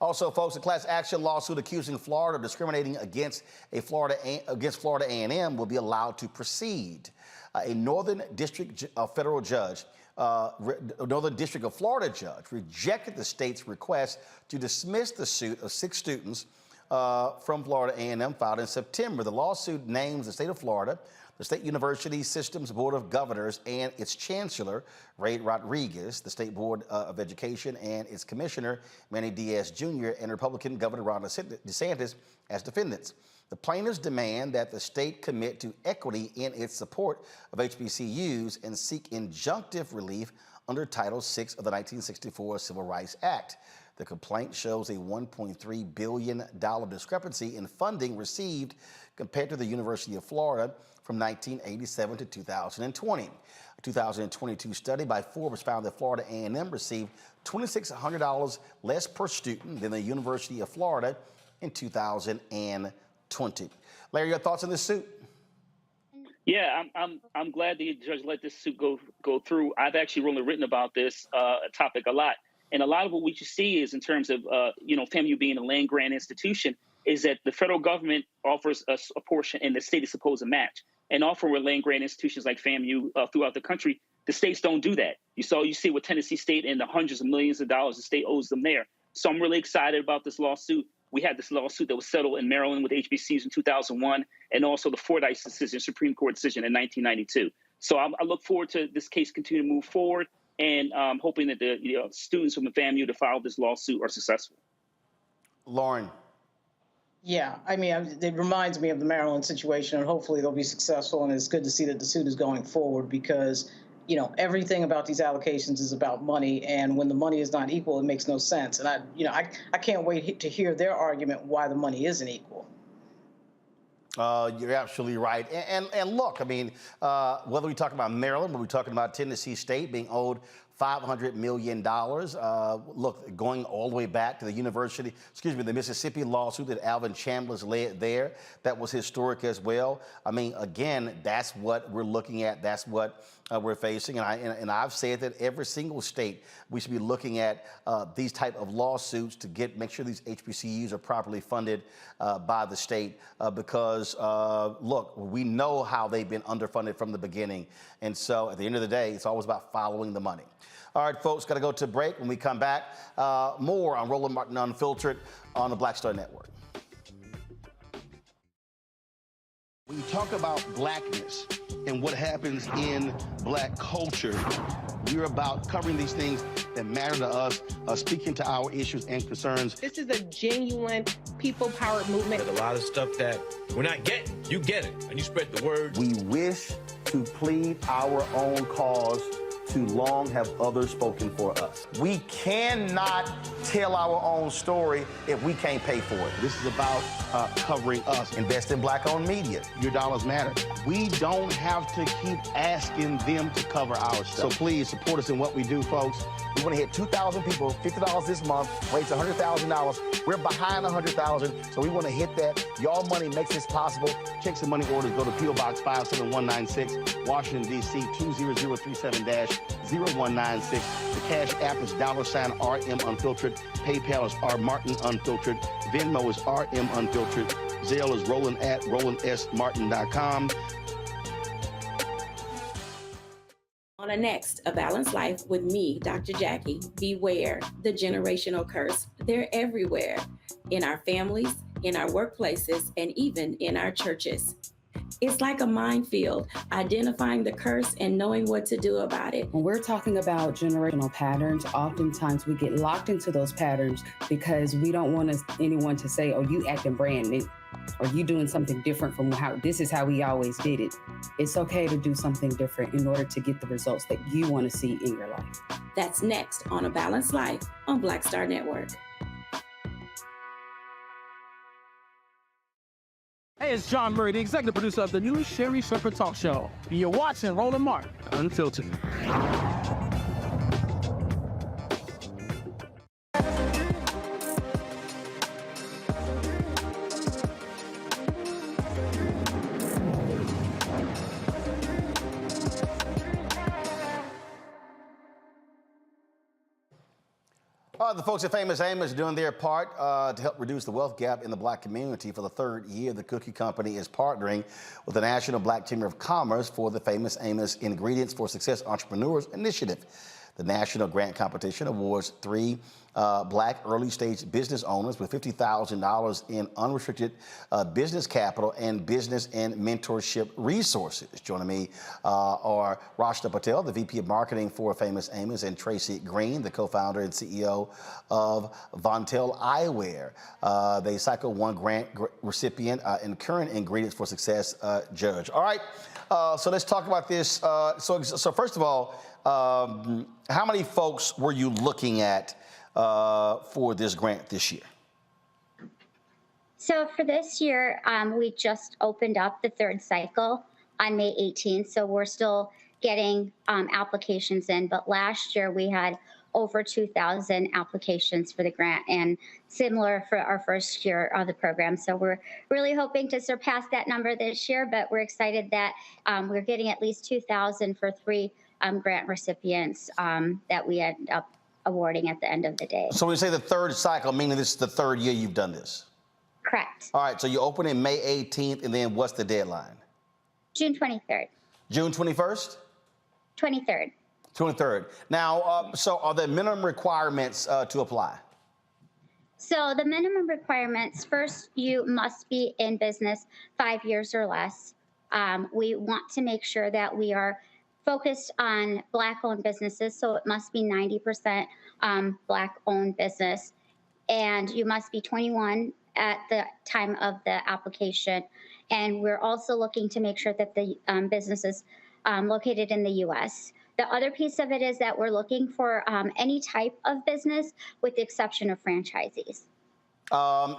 Also, folks, a class action lawsuit accusing Florida of discriminating against Florida A&M will be allowed to proceed. A Northern District federal judge, Northern District of Florida judge, rejected the state's request to dismiss the suit of 6 students from Florida A&M filed in September. The lawsuit names the state of Florida, the State University System's Board of Governors, and its Chancellor, Ray Rodriguez, the State Board of Education, and its Commissioner, Manny Diaz Jr., and Republican Governor Ron DeSantis as defendants. The plaintiffs demand that the state commit to equity in its support of HBCUs and seek injunctive relief under Title VI of the 1964 Civil Rights Act. The complaint shows a $1.3 billion discrepancy in funding received compared to the University of Florida from 1987 to 2020. A 2022 study by Forbes found that Florida A&M received $2,600 less per student than the University of Florida in 2020. Larry, your thoughts on this suit? Yeah, I'm glad the judge let this suit go through. I've actually really written about this topic a lot. And a lot of what we see is in terms of, FAMU being a land grant institution, is that the federal government offers us a portion and the state is supposed to match. And often with land grant institutions like FAMU throughout the country, the states don't do that. You see with Tennessee State and the hundreds of millions of dollars the state owes them there. So I'm really excited about this lawsuit. We had this lawsuit that was settled in Maryland with HBCUs in 2001, and also the Fordyce decision, Supreme Court decision in 1992. So I look forward to this case continue to move forward, and hoping that the students from the FAMU to file this lawsuit are successful. Lauren. Yeah, I mean, it reminds me of the Maryland situation, and hopefully they'll be successful. And it's good to see that the suit is going forward because, everything about these allocations is about money. And when the money is not equal, it makes no sense. And I can't wait to hear their argument why the money isn't equal. You're absolutely right. And look, I mean, whether we talk about Maryland, whether we're talking about Tennessee State being owed $500 million. Look, going all the way back to the Mississippi lawsuit that Alvin Chambliss led there. That was historic as well. I mean, again, that's what we're looking at. That's what we're facing. And I've said that every single state, we should be looking at these type of lawsuits to make sure these HBCUs are properly funded by the state because, look, we know how they've been underfunded from the beginning. And so at the end of the day, it's always about following the money. All right, folks, got to go to break. When we come back, more on Roland Martin Unfiltered on the Black Star Network. When you talk about blackness and what happens in black culture, we're about covering these things that matter to us, speaking to our issues and concerns. This is a genuine people-powered movement. There's a lot of stuff that we're not getting. You get it, and you spread the word. We wish to plead our own cause. Too long have others spoken for us. We cannot tell our own story if we can't pay for it. This is about covering us. Invest in black-owned media. Your dollars matter. We don't have to keep asking them to cover our stuff. So please support us in what we do, folks. We want to hit 2,000 people, $50 this month, raise $100,000. We're behind $100,000, so we want to hit that. Y'all money makes this possible. Checks and money orders go to P.O. Box 57196, Washington, D.C. 20037-0196. The Cash App is $RM Unfiltered. PayPal is R Martin Unfiltered. Venmo is RM Unfiltered. Zelle is Roland at RolandSMartin.com. On the next, A Balanced Life with me, Dr. Jackie, beware the generational curse. They're everywhere, in our families, in our workplaces, and even in our churches. It's like a minefield, identifying the curse and knowing what to do about it. When we're talking about generational patterns, oftentimes we get locked into those patterns because we don't want anyone to say, oh, you acting brand new, or you doing something different from how this is how we always did it. It's okay to do something different in order to get the results that you want to see in your life. That's next on A Balanced Life on Black Star Network. Hey, it's John Murray, the executive producer of the new Sherry Shepherd Talk Show. You're watching Roland Martin Unfiltered. The folks at Famous Amos are doing their part to help reduce the wealth gap in the black community. For the third year, the cookie company is partnering with the National Black Chamber of Commerce for the Famous Amos Ingredients for Success Entrepreneurs Initiative. The national grant competition awards 3 black early-stage business owners with $50,000 in unrestricted business capital and business and mentorship resources. Joining me are Rashta Patel, the VP of Marketing for Famous Amos, and Tracy Green, the co-founder and CEO of Vontel Eyewear. They Cycle 1 grant recipient and current Ingredients for Success judge. All right, so let's talk about this. So first of all, how many folks were you looking at for this grant this year? So for this year, we just opened up the third cycle on May 18th. So we're still getting applications in. But last year we had over 2,000 applications for the grant, and similar for our first year of the program. So we're really hoping to surpass that number this year, but we're excited that we're getting at least 2,000 for 3 grant recipients that we end up awarding at the end of the day. So when you say the third cycle, meaning this is the third year you've done this? Correct. All right, so you open in May 18th, and then what's the deadline? June 23rd. June 21st? 23rd. 23rd. Now, so are there minimum requirements to apply? So the minimum requirements, first, you must be in business 5 years or less. We want to make sure that we are focused on Black-owned businesses, so it must be 90% Black-owned business. And you must be 21 at the time of the application. And we're also looking to make sure that the business is located in the U.S. The other piece of it is that we're looking for any type of business with the exception of franchisees.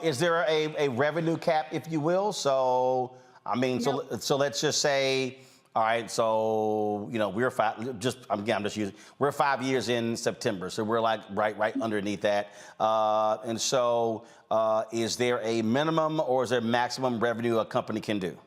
Is there a revenue cap, if you will? So, I mean, so let's just say All right, so we're we're 5 years in September, so we're like right underneath that. And so, is there a minimum or is there maximum revenue a company can do?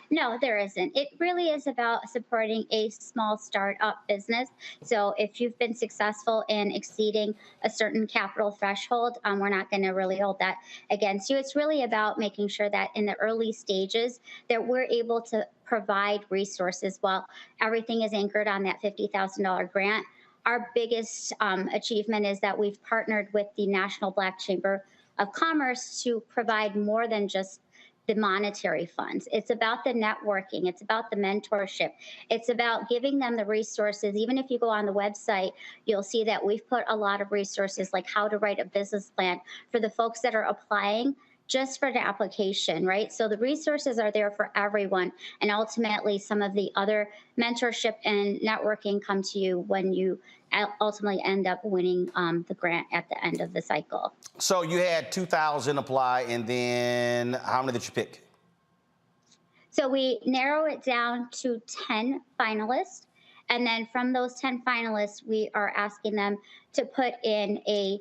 No, there isn't. It really is about supporting a small startup business. So if you've been successful in exceeding a certain capital threshold, we're not going to really hold that against you. It's really about making sure that in the early stages that we're able to provide resources while everything is anchored on that $50,000 grant. Our biggest achievement is that we've partnered with the National Black Chamber of Commerce to provide more than just the monetary funds. It's about the networking. It's about the mentorship. It's about giving them the resources. Even if you go on the website, you'll see that we've put a lot of resources like how to write a business plan for the folks that are applying just for the application, right? So the resources are there for everyone. And ultimately, some of the other mentorship and networking come to you when you ultimately end up winning the grant at the end of the cycle. So you had 2,000 apply, and then how many did you pick? So we narrow it down to 10 finalists. And then from those 10 finalists, we are asking them to put in a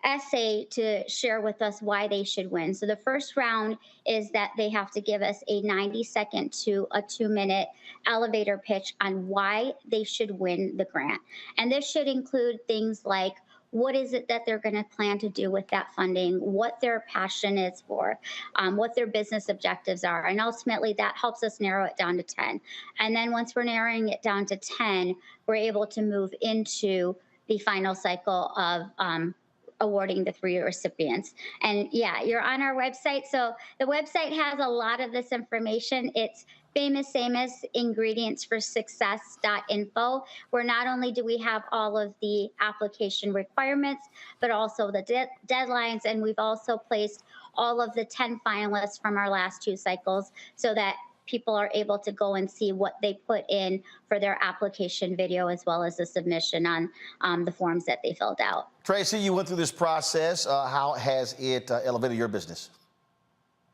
essay to share with us why they should win. So the first round is that they have to give us a 90-second to a 2-minute elevator pitch on why they should win the grant. And this should include things like what is it that they're going to plan to do with that funding, what their passion is for, what their business objectives are. And ultimately, that helps us narrow it down to 10. And then once we're narrowing it down to 10, we're able to move into the final cycle of awarding the 3 recipients. And yeah, you're on our website. So the website has a lot of this information. It's Famous Amos Ingredients for Success.info, where not only do we have all of the application requirements, but also the deadlines. And we've also placed all of the 10 finalists from our last 2 cycles so that people are able to go and see what they put in for their application video, as well as the submission on the forms that they filled out. Tracy, you went through this process. How has it elevated your business?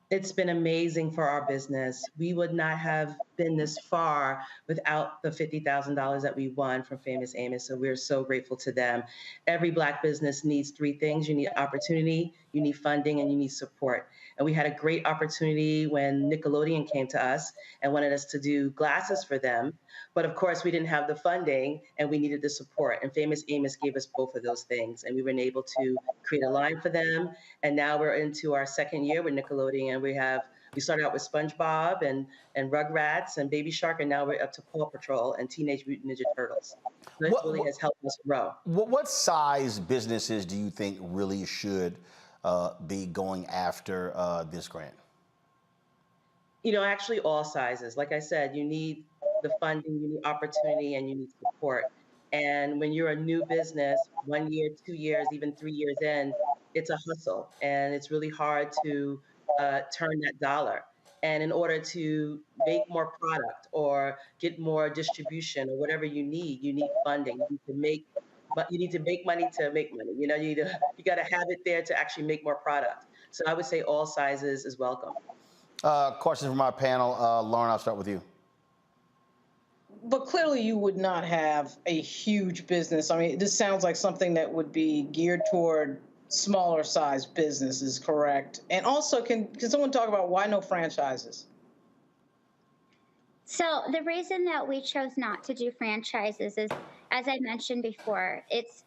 It's been amazing for our business. We would not have been this far without the $50,000 that we won from Famous Amos. So we're so grateful to them. Every Black business needs 3 things. You need opportunity, you need funding, and you need support. And we had a great opportunity when Nickelodeon came to us and wanted us to do glasses for them. But of course, we didn't have the funding and we needed the support. And Famous Amos gave us both of those things. And we were able to create a line for them. And now we're into our 2nd year with Nickelodeon. We started out with SpongeBob and Rugrats and Baby Shark, and now we're up to Paw Patrol and Teenage Mutant Ninja Turtles. So it really has helped us grow. What size businesses do you think really should be going after this grant? Actually all sizes. Like I said, you need the funding, you need opportunity, and you need support. And when you're a new business, 1 year, 2 years, even 3 years in, it's a hustle. And it's really hard to turn that dollar. And in order to make more product or get more distribution or whatever you need funding. You need to make money to make money. You got to have it there to actually make more product. So I would say all sizes is welcome. Question from our panel. Lauren, I'll start with you. But clearly you would not have a huge business. I mean, this sounds like something that would be geared toward smaller size businesses, correct? And also, can someone talk about why no franchises? So the reason that we chose not to do franchises is, as I mentioned before, it's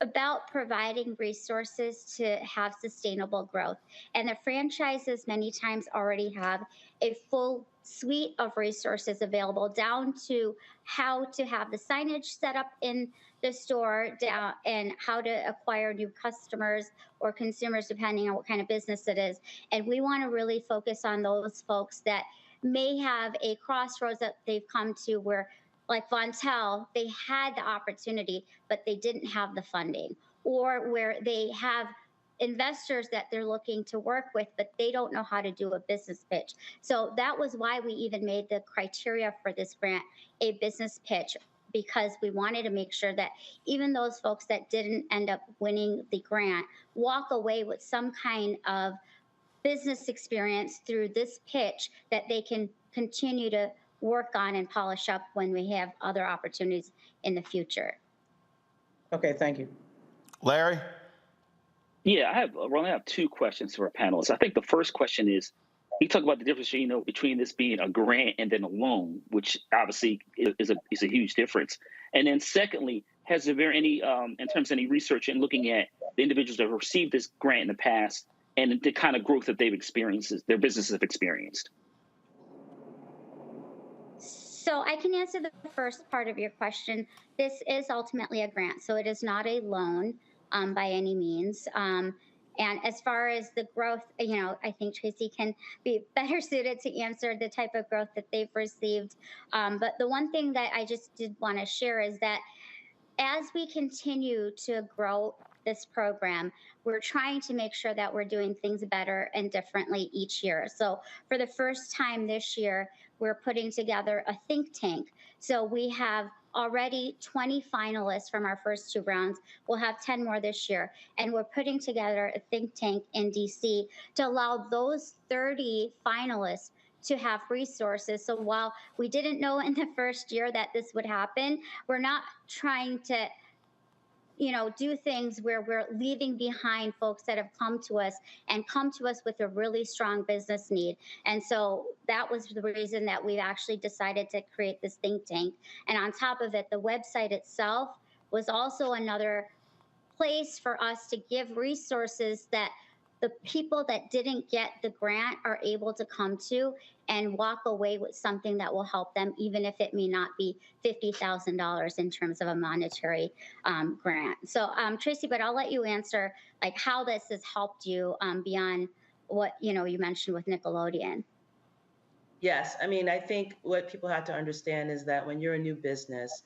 about providing resources to have sustainable growth. And the franchises many times already have a full suite of resources available, down to how to have the signage set up in the store, down and how to acquire new customers or consumers, depending on what kind of business it is. And we want to really focus on those folks that may have a crossroads that they've come to where, like Vontel, they had the opportunity, but they didn't have the funding, or where they have investors that they're looking to work with, but they don't know how to do a business pitch. So that was why we even made the criteria for this grant a business pitch, because we wanted to make sure that even those folks that didn't end up winning the grant walk away with some kind of business experience through this pitch that they can continue to work on and polish up when we have other opportunities in the future. Okay, thank you. Larry? Yeah, I have two questions for our panelists. I think the first question is, you talk about the difference, between this being a grant and then a loan, which obviously is a huge difference. And then secondly, has there been any, in terms of any research in looking at the individuals that have received this grant in the past and the kind of growth that they've experienced, their businesses have experienced? So I can answer the first part of your question. This is ultimately a grant, so it is not a loan by any means. And as far as the growth, I think Tracy can be better suited to answer the type of growth that they've received. But the one thing that I just did want to share is that as we continue to grow this program, we're trying to make sure that we're doing things better and differently each year. So for the first time this year, we're putting together a think tank. So we have already 20 finalists from our first 2 rounds. We'll have 10 more this year. And we're putting together a think tank in DC to allow those 30 finalists to have resources. So while we didn't know in the first year that this would happen, we're not trying to do things where we're leaving behind folks that have come to us with a really strong business need. And so that was the reason that we've actually decided to create this think tank. And on top of it, the website itself was also another place for us to give resources that the people that didn't get the grant are able to come to and walk away with something that will help them, even if it may not be $50,000 in terms of a monetary grant. So Tracy, but I'll let you answer like how this has helped you beyond what you mentioned with Nickelodeon. Yes, I mean, I think what people have to understand is that when you're a new business,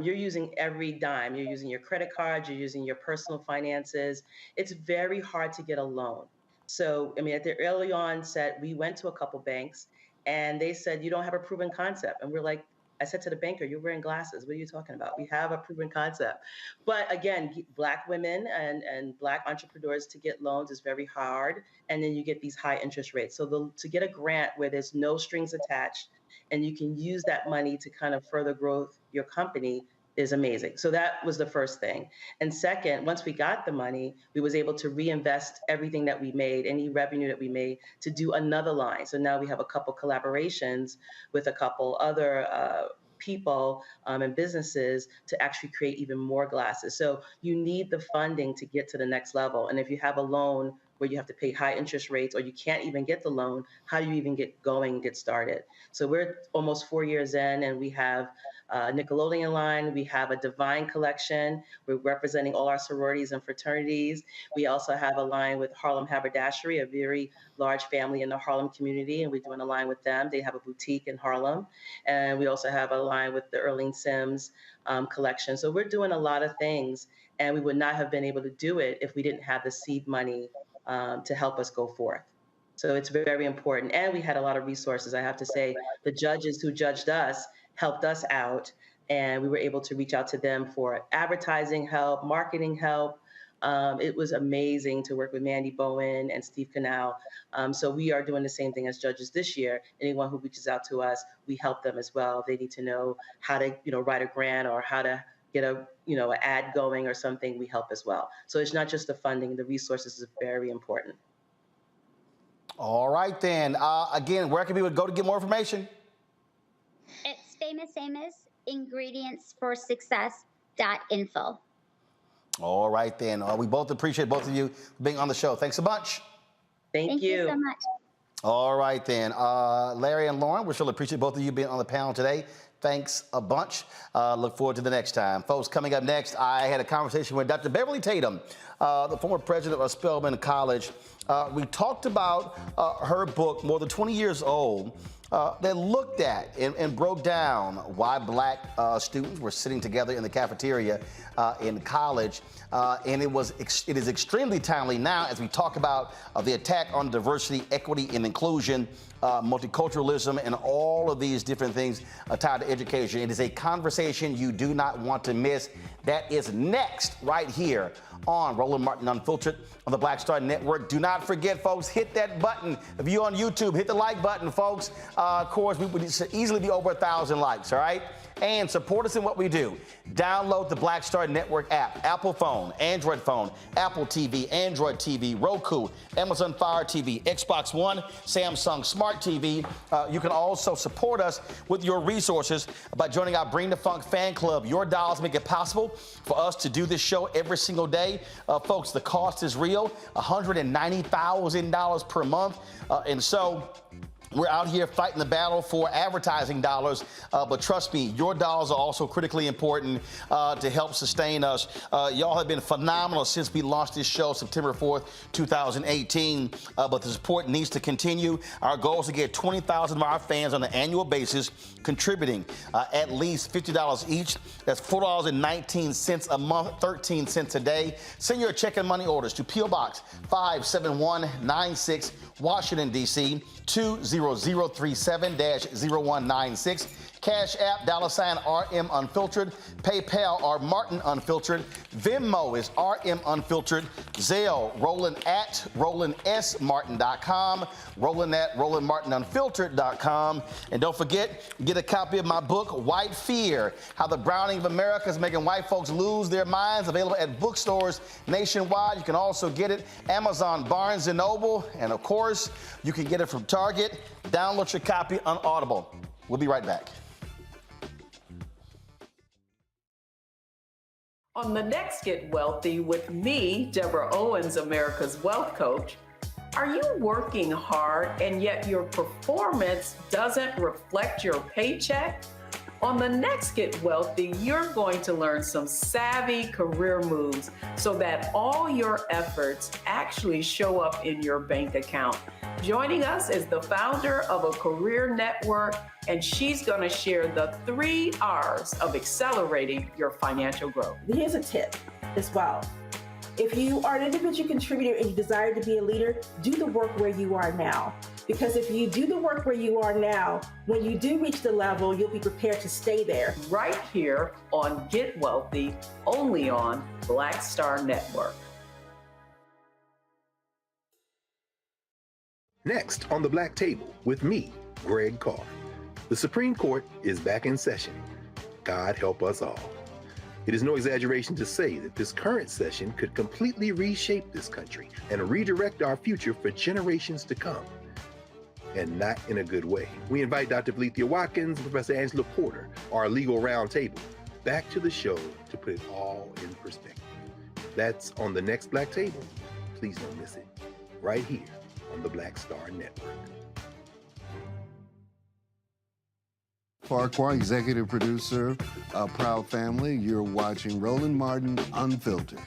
you're using every dime. You're using your credit cards, you're using your personal finances. It's very hard to get a loan. So, I mean, at the early onset, we went to a couple banks and they said, you don't have a proven concept. And we're like, I said to the banker, you're wearing glasses. What are you talking about? We have a proven concept. But again, Black women and Black entrepreneurs to get loans is very hard. And then you get these high interest rates. So to get a grant where there's no strings attached and you can use that money to kind of further grow your company is amazing. So that was the first thing. And second, once we got the money, we was able to reinvest everything that we made, any revenue that we made, to do another line. So now we have a couple collaborations with a couple other people and businesses to actually create even more glasses. So you need the funding to get to the next level. And if you have a loan where you have to pay high interest rates or you can't even get the loan, how do you even get going, get started? So we're almost 4 years in and we have a Nickelodeon line, we have a Divine collection, we're representing all our sororities and fraternities. We also have a line with Harlem Haberdashery, a very large family in the Harlem community, and we're doing a line with them. They have a boutique in Harlem. And we also have a line with the Erling Sims collection. So we're doing a lot of things, and we would not have been able to do it if we didn't have the seed money to help us go forth. So it's very important. And we had a lot of resources. I have to say, the judges who judged us helped us out, and we were able to reach out to them for advertising help, marketing help. It was amazing to work with Mandy Bowen and Steve Canal. So we are doing the same thing as judges this year. Anyone who reaches out to us, we help them as well. They need to know how to, write a grant or how to get an ad going or something. We help as well. So it's not just the funding; the resources is very important. All right, then. Again, where can people go to get more information? It's Famous Amos, ingredientsforsuccess.info. All right, then. We both appreciate both of you being on the show. Thanks a bunch. Thank you so much. All right, then. Larry and Lauren, we really appreciate both of you being on the panel today. Thanks a bunch. Look forward to the next time. Folks, coming up next, I had a conversation with Dr. Beverly Tatum, the former president of Spelman College. We talked about her book, more than 20 years old, that looked at and broke down why Black students were sitting together in the cafeteria in college. And it is extremely timely now as we talk about the attack on diversity, equity, and inclusion multiculturalism, and all of these different things tied to education. It is a conversation you do not want to miss. That is next right here on Roland Martin Unfiltered on the Black Star Network. Do not forget, folks, hit that button. If you're on YouTube, hit the like button, folks. Of course, we would easily be over 1,000 likes, all right? And support us in what we do. Download the Black Star Network app, Apple phone, Android phone, Apple TV, Android TV, Roku, Amazon Fire TV, Xbox One, Samsung Smart TV. You can also support us with your resources by joining our Bring the Funk fan club. Your dollars make it possible for us to do this show every single day. Folks, the cost is real, $190,000 per month. And so we're out here fighting the battle for advertising dollars, but trust me, your dollars are also critically important to help sustain us. Y'all have been phenomenal since we launched this show September 4th, 2018, but the support needs to continue. Our goal is to get 20,000 of our fans on an annual basis contributing at least $50 each. That's $4.19 a month, 13 cents a day. Send your check and money orders to P.O. Box 57196, Washington, D.C., 20037-0196. Cash App, $RM Unfiltered. PayPal, R Martin Unfiltered. Venmo is RM Unfiltered. Zelle, Roland at RolandSMartin.com. Roland at RolandMartinUnfiltered.com. And don't forget, get a copy of my book, White Fear, How the Browning of America is Making White Folks Lose Their Minds, available at bookstores nationwide. You can also get it Amazon, Barnes & Noble, and of course, you can get it from Target. Download your copy on Audible. We'll be right back. On the next Get Wealthy with me, Deborah Owens, America's Wealth Coach, are you working hard and yet your performance doesn't reflect your paycheck? On the next Get Wealthy, you're going to learn some savvy career moves so that all your efforts actually show up in your bank account. Joining us is the founder of a career network, and she's going to share the 3 R's of accelerating your financial growth. Here's a tip as well. If you are an individual contributor and you desire to be a leader, do the work where you are now. Because if you do the work where you are now, when you do reach the level, you'll be prepared to stay there. Right here on Get Wealthy, only on Black Star Network. Next on the Black Table with me, Greg Carr. The Supreme Court is back in session. God help us all. It is no exaggeration to say that this current session could completely reshape this country and redirect our future for generations to come. And not in a good way. We invite Dr. Valeethia Watkins and Professor Angela Porter, our legal roundtable, back to the show to put it all in perspective. That's on the next Black Table. Please don't miss it. Right here on the Black Star Network. Farquhar, executive producer, Proud Family. You're watching Roland Martin Unfiltered.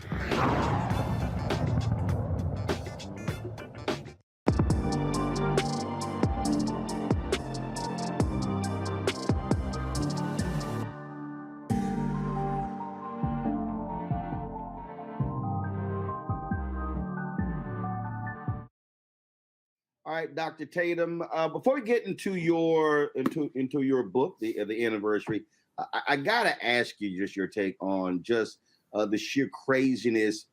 All right, Dr. Tatum. Before we get into your book, the anniversary, I gotta ask you just your take on just the sheer craziness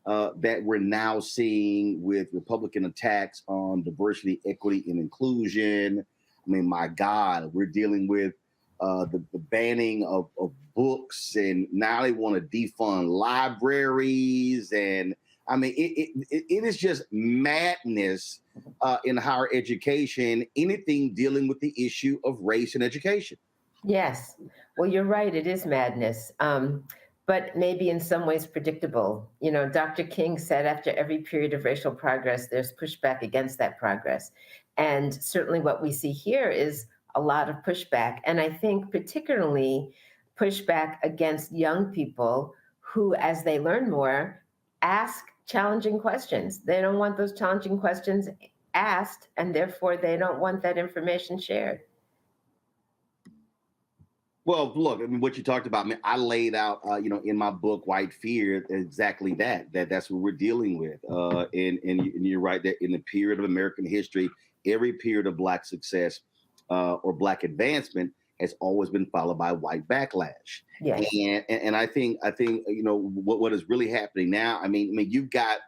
that we're now seeing with Republican attacks on diversity, equity, and inclusion. I mean, my God, we're dealing with the banning of books, and now they want to defund libraries, and I mean, it is just madness in higher education, anything dealing with the issue of race and education. Yes. Well, you're right. It is madness, but maybe in some ways predictable. You know, Dr. King said after every period of racial progress, there's pushback against that progress. And certainly what we see here is a lot of pushback. And I think particularly pushback against young people who, as they learn more, ask challenging questions. They don't want those challenging questions asked, and therefore they don't want that information shared. Well, look, I mean, what you talked about, I mean, I laid out, in my book, White Fear, exactly that's what we're dealing with. And you're right that in the period of American history, every period of Black success or Black advancement has always been followed by white backlash. Yes. And I think what is really happening now. I mean, you've got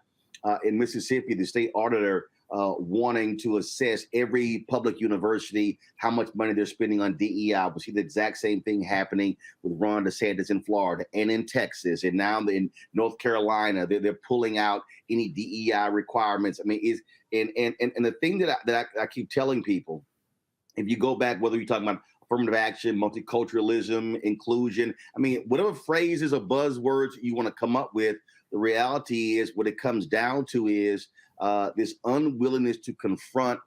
in Mississippi the state auditor wanting to assess every public university how much money they're spending on DEI. We see the exact same thing happening with Ron DeSantis in Florida and in Texas, and now in North Carolina, they're pulling out any DEI requirements. I mean, and the thing that I keep telling people, if you go back, whether you're talking about affirmative action, multiculturalism, inclusion, I mean, whatever phrases or buzzwords you want to come up with, the reality is what it comes down to is this unwillingness to confront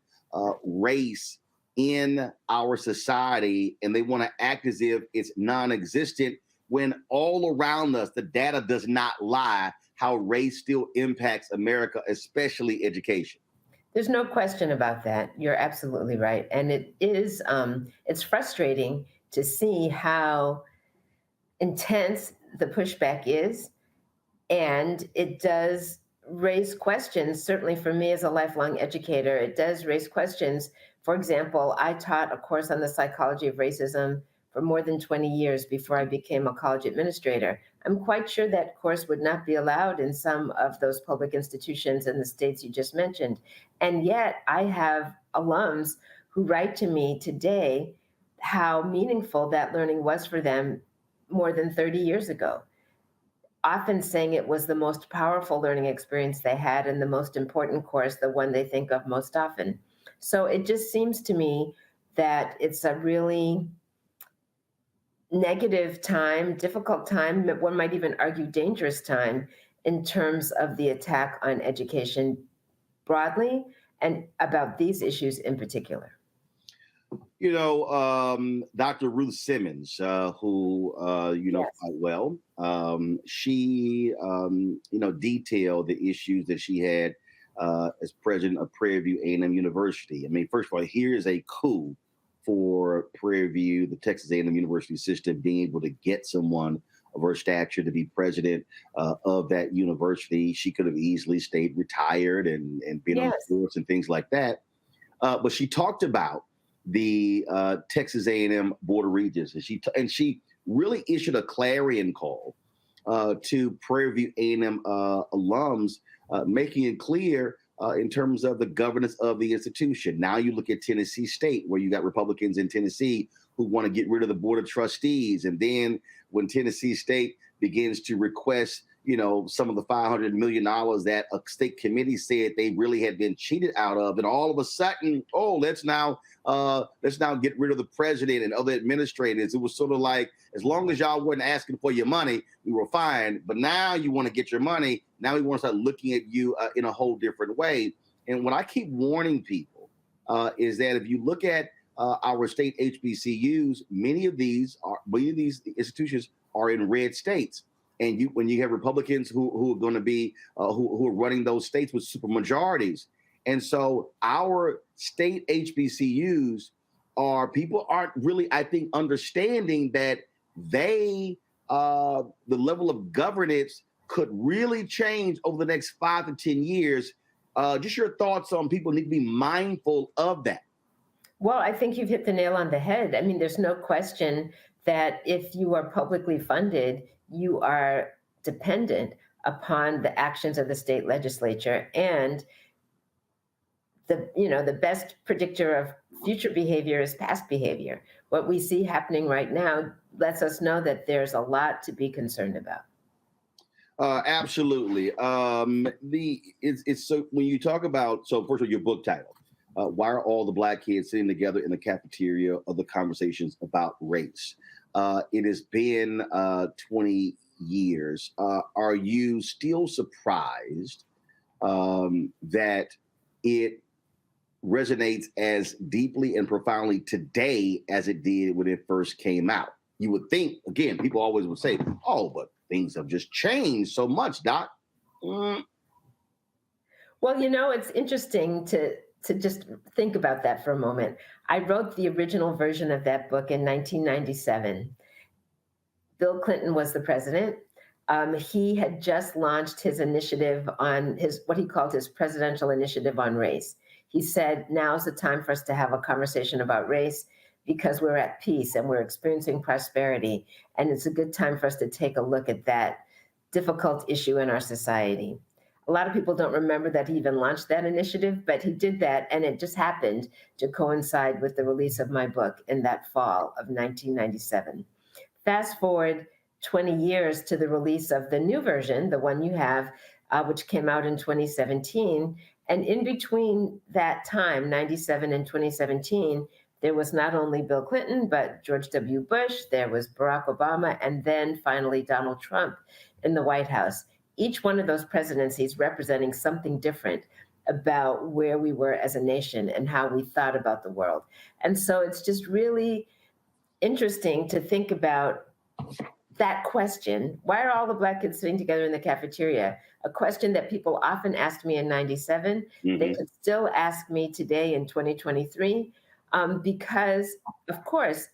race in our society, and they want to act as if it's non-existent when all around us, the data does not lie how race still impacts America, especially education. There's no question about that. You're absolutely right. And it is, it's frustrating to see how intense the pushback is. And it does raise questions, certainly for me as a lifelong educator, it does raise questions. For example, I taught a course on the psychology of racism for more than 20 years before I became a college administrator. I'm quite sure that course would not be allowed in some of those public institutions in the states you just mentioned. And yet I have alums who write to me today how meaningful that learning was for them more than 30 years ago, often saying it was the most powerful learning experience they had and the most important course, the one they think of most often. So it just seems to me that it's a really negative time, difficult time, one might even argue dangerous time in terms of the attack on education broadly and about these issues in particular. You know, Dr. Ruth Simmons, who you know quite well, she detailed the issues that she had as president of Prairie View A&M University. I mean, first of all, here is a coup for Prairie View, the Texas A&M University system, being able to get someone of her stature to be president of that university. She could have easily stayed retired and been on boards and things like that. But she talked about the Texas A&M Board of Regents, and she really issued a clarion call to Prairie View A&M alums, making it clear in terms of the governance of the institution. Now you look at Tennessee State, where you got Republicans in Tennessee who want to get rid of the Board of Trustees, and then when Tennessee State begins to request, you know, some of the $500 million that a state committee said they really had been cheated out of, and all of a sudden, oh, let's now get rid of the president and other administrators. It was sort of like, as long as y'all weren't asking for your money, we were fine. But now you want to get your money. Now we want to start looking at you in a whole different way. And what I keep warning people is that if you look at our state HBCUs, many of these institutions are in red states. And when you have Republicans who are going to be who are running those states with supermajorities, and so our state HBCUs people aren't really, I think, understanding that the level of governance could really change over the next 5 to 10 years. Just your thoughts on people need to be mindful of that. Well, I think you've hit the nail on the head. I mean, there's no question that if you are publicly funded, you are dependent upon the actions of the state legislature, and the best predictor of future behavior is past behavior. What we see happening right now lets us know that there's a lot to be concerned about. Absolutely. It's so when you talk about, so first of all, your book title, why are all the Black kids sitting together in the cafeteria of the conversations about race? It has been 20 years. Are you still surprised that it resonates as deeply and profoundly today as it did when it first came out? You would think, again, people always would say, oh, but things have just changed so much, Doc. Well, you know, it's interesting to just think about that for a moment. I wrote the original version of that book in 1997. Bill Clinton was the president. He had just launched his initiative on what he called his presidential initiative on race. He said, now's the time for us to have a conversation about race because we're at peace and we're experiencing prosperity. And it's a good time for us to take a look at that difficult issue in our society. A lot of people don't remember that he even launched that initiative, but he did that, and it just happened to coincide with the release of my book in that fall of 1997. Fast forward 20 years to the release of the new version, the one you have, which came out in 2017. And in between that time, 97 and 2017, there was not only Bill Clinton, but George W. Bush, there was Barack Obama, and then finally Donald Trump in the White House. Each one of those presidencies representing something different about where we were as a nation and how we thought about the world. And so it's just really interesting to think about that question, why are all the Black kids sitting together in the cafeteria? A question that people often asked me in 97, they could still ask me today in 2023, because of course,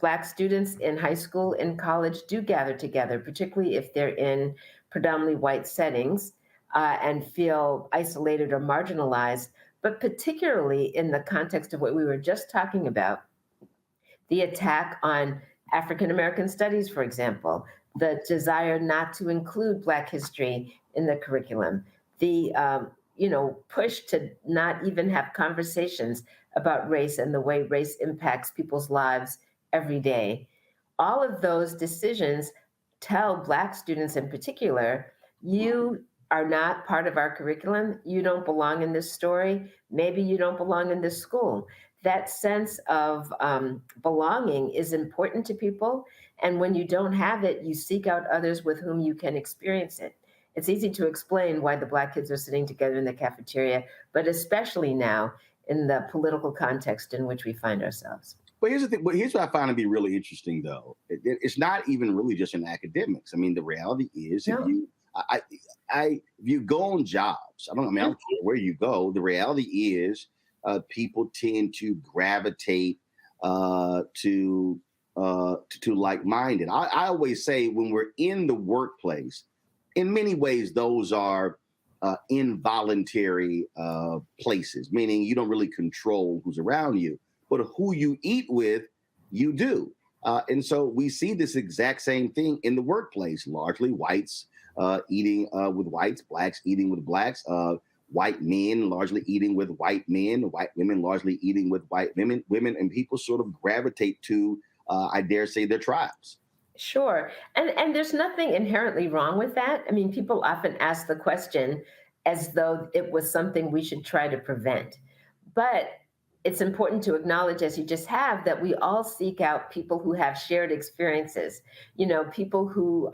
Black students in high school and college do gather together, particularly if they're in predominantly white settings and feel isolated or marginalized, but particularly in the context of what we were just talking about, the attack on African American studies, for example, the desire not to include Black history in the curriculum, the push to not even have conversations about race and the way race impacts people's lives every day. All of those decisions tell Black students in particular, you are not part of our curriculum, you don't belong in this story, maybe you don't belong in this school. That sense of belonging is important to people. And when you don't have it, you seek out others with whom you can experience it. It's easy to explain why the Black kids are sitting together in the cafeteria, but especially now in the political context in which we find ourselves. But here's the thing. But here's what I find to be really interesting, though. It's not even really just in academics. I mean, the reality is, if you go on jobs, I don't care where you go. The reality is, people tend to gravitate to like-minded. I always say when we're in the workplace, in many ways, those are involuntary places, meaning you don't really control who's around you, but who you eat with, you do. And so we see this exact same thing in the workplace, largely whites eating with whites, Blacks eating with Blacks, white men largely eating with white men, white women largely eating with white women, and people sort of gravitate to, I dare say, their tribes. Sure. And there's nothing inherently wrong with that. I mean, people often ask the question as though it was something we should try to prevent. But it's important to acknowledge, as you just have, that we all seek out people who have shared experiences, people who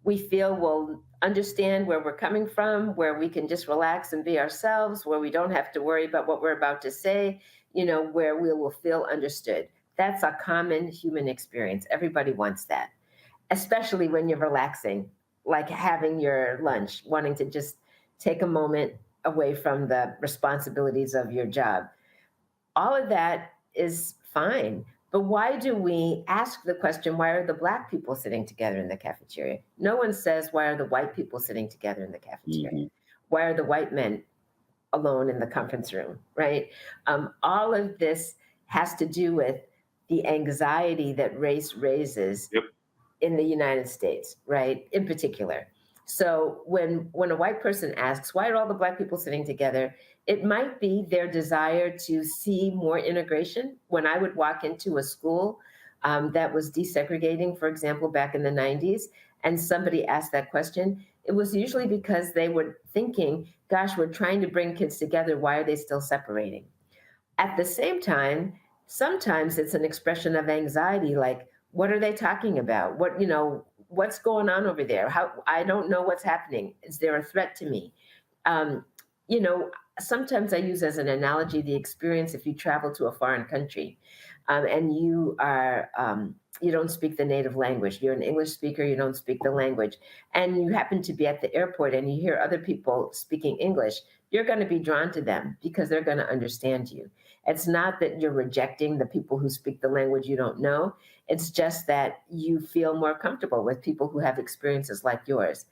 we feel will understand where we're coming from, where we can just relax and be ourselves, where we don't have to worry about what we're about to say, where we will feel understood. That's a common human experience. Everybody wants that, especially when you're relaxing, like having your lunch, wanting to just take a moment away from the responsibilities of your job. All of that is fine. But why do we ask the question, why are the Black people sitting together in the cafeteria? No one says, why are the white people sitting together in the cafeteria? Why are the white men alone in the conference room, right? All of this has to do with the anxiety that race raises in the United States, right, in particular. So when a white person asks, why are all the Black people sitting together? It might be their desire to see more integration. When I would walk into a school that was desegregating, for example, back in the 90s, and somebody asked that question, it was usually because they were thinking, gosh, we're trying to bring kids together. Why are they still separating? At the same time, sometimes it's an expression of anxiety, like, what are they talking about? What's going on over there? I don't know what's happening. Is there a threat to me? Sometimes I use as an analogy the experience if you travel to a foreign country and you don't speak the native language. You're an English speaker, you don't speak the language, and you happen to be at the airport and you hear other people speaking English. You're going to be drawn to them because they're going to understand you. It's not that you're rejecting the people who speak the language you don't know. It's just that you feel more comfortable with people who have experiences like yours.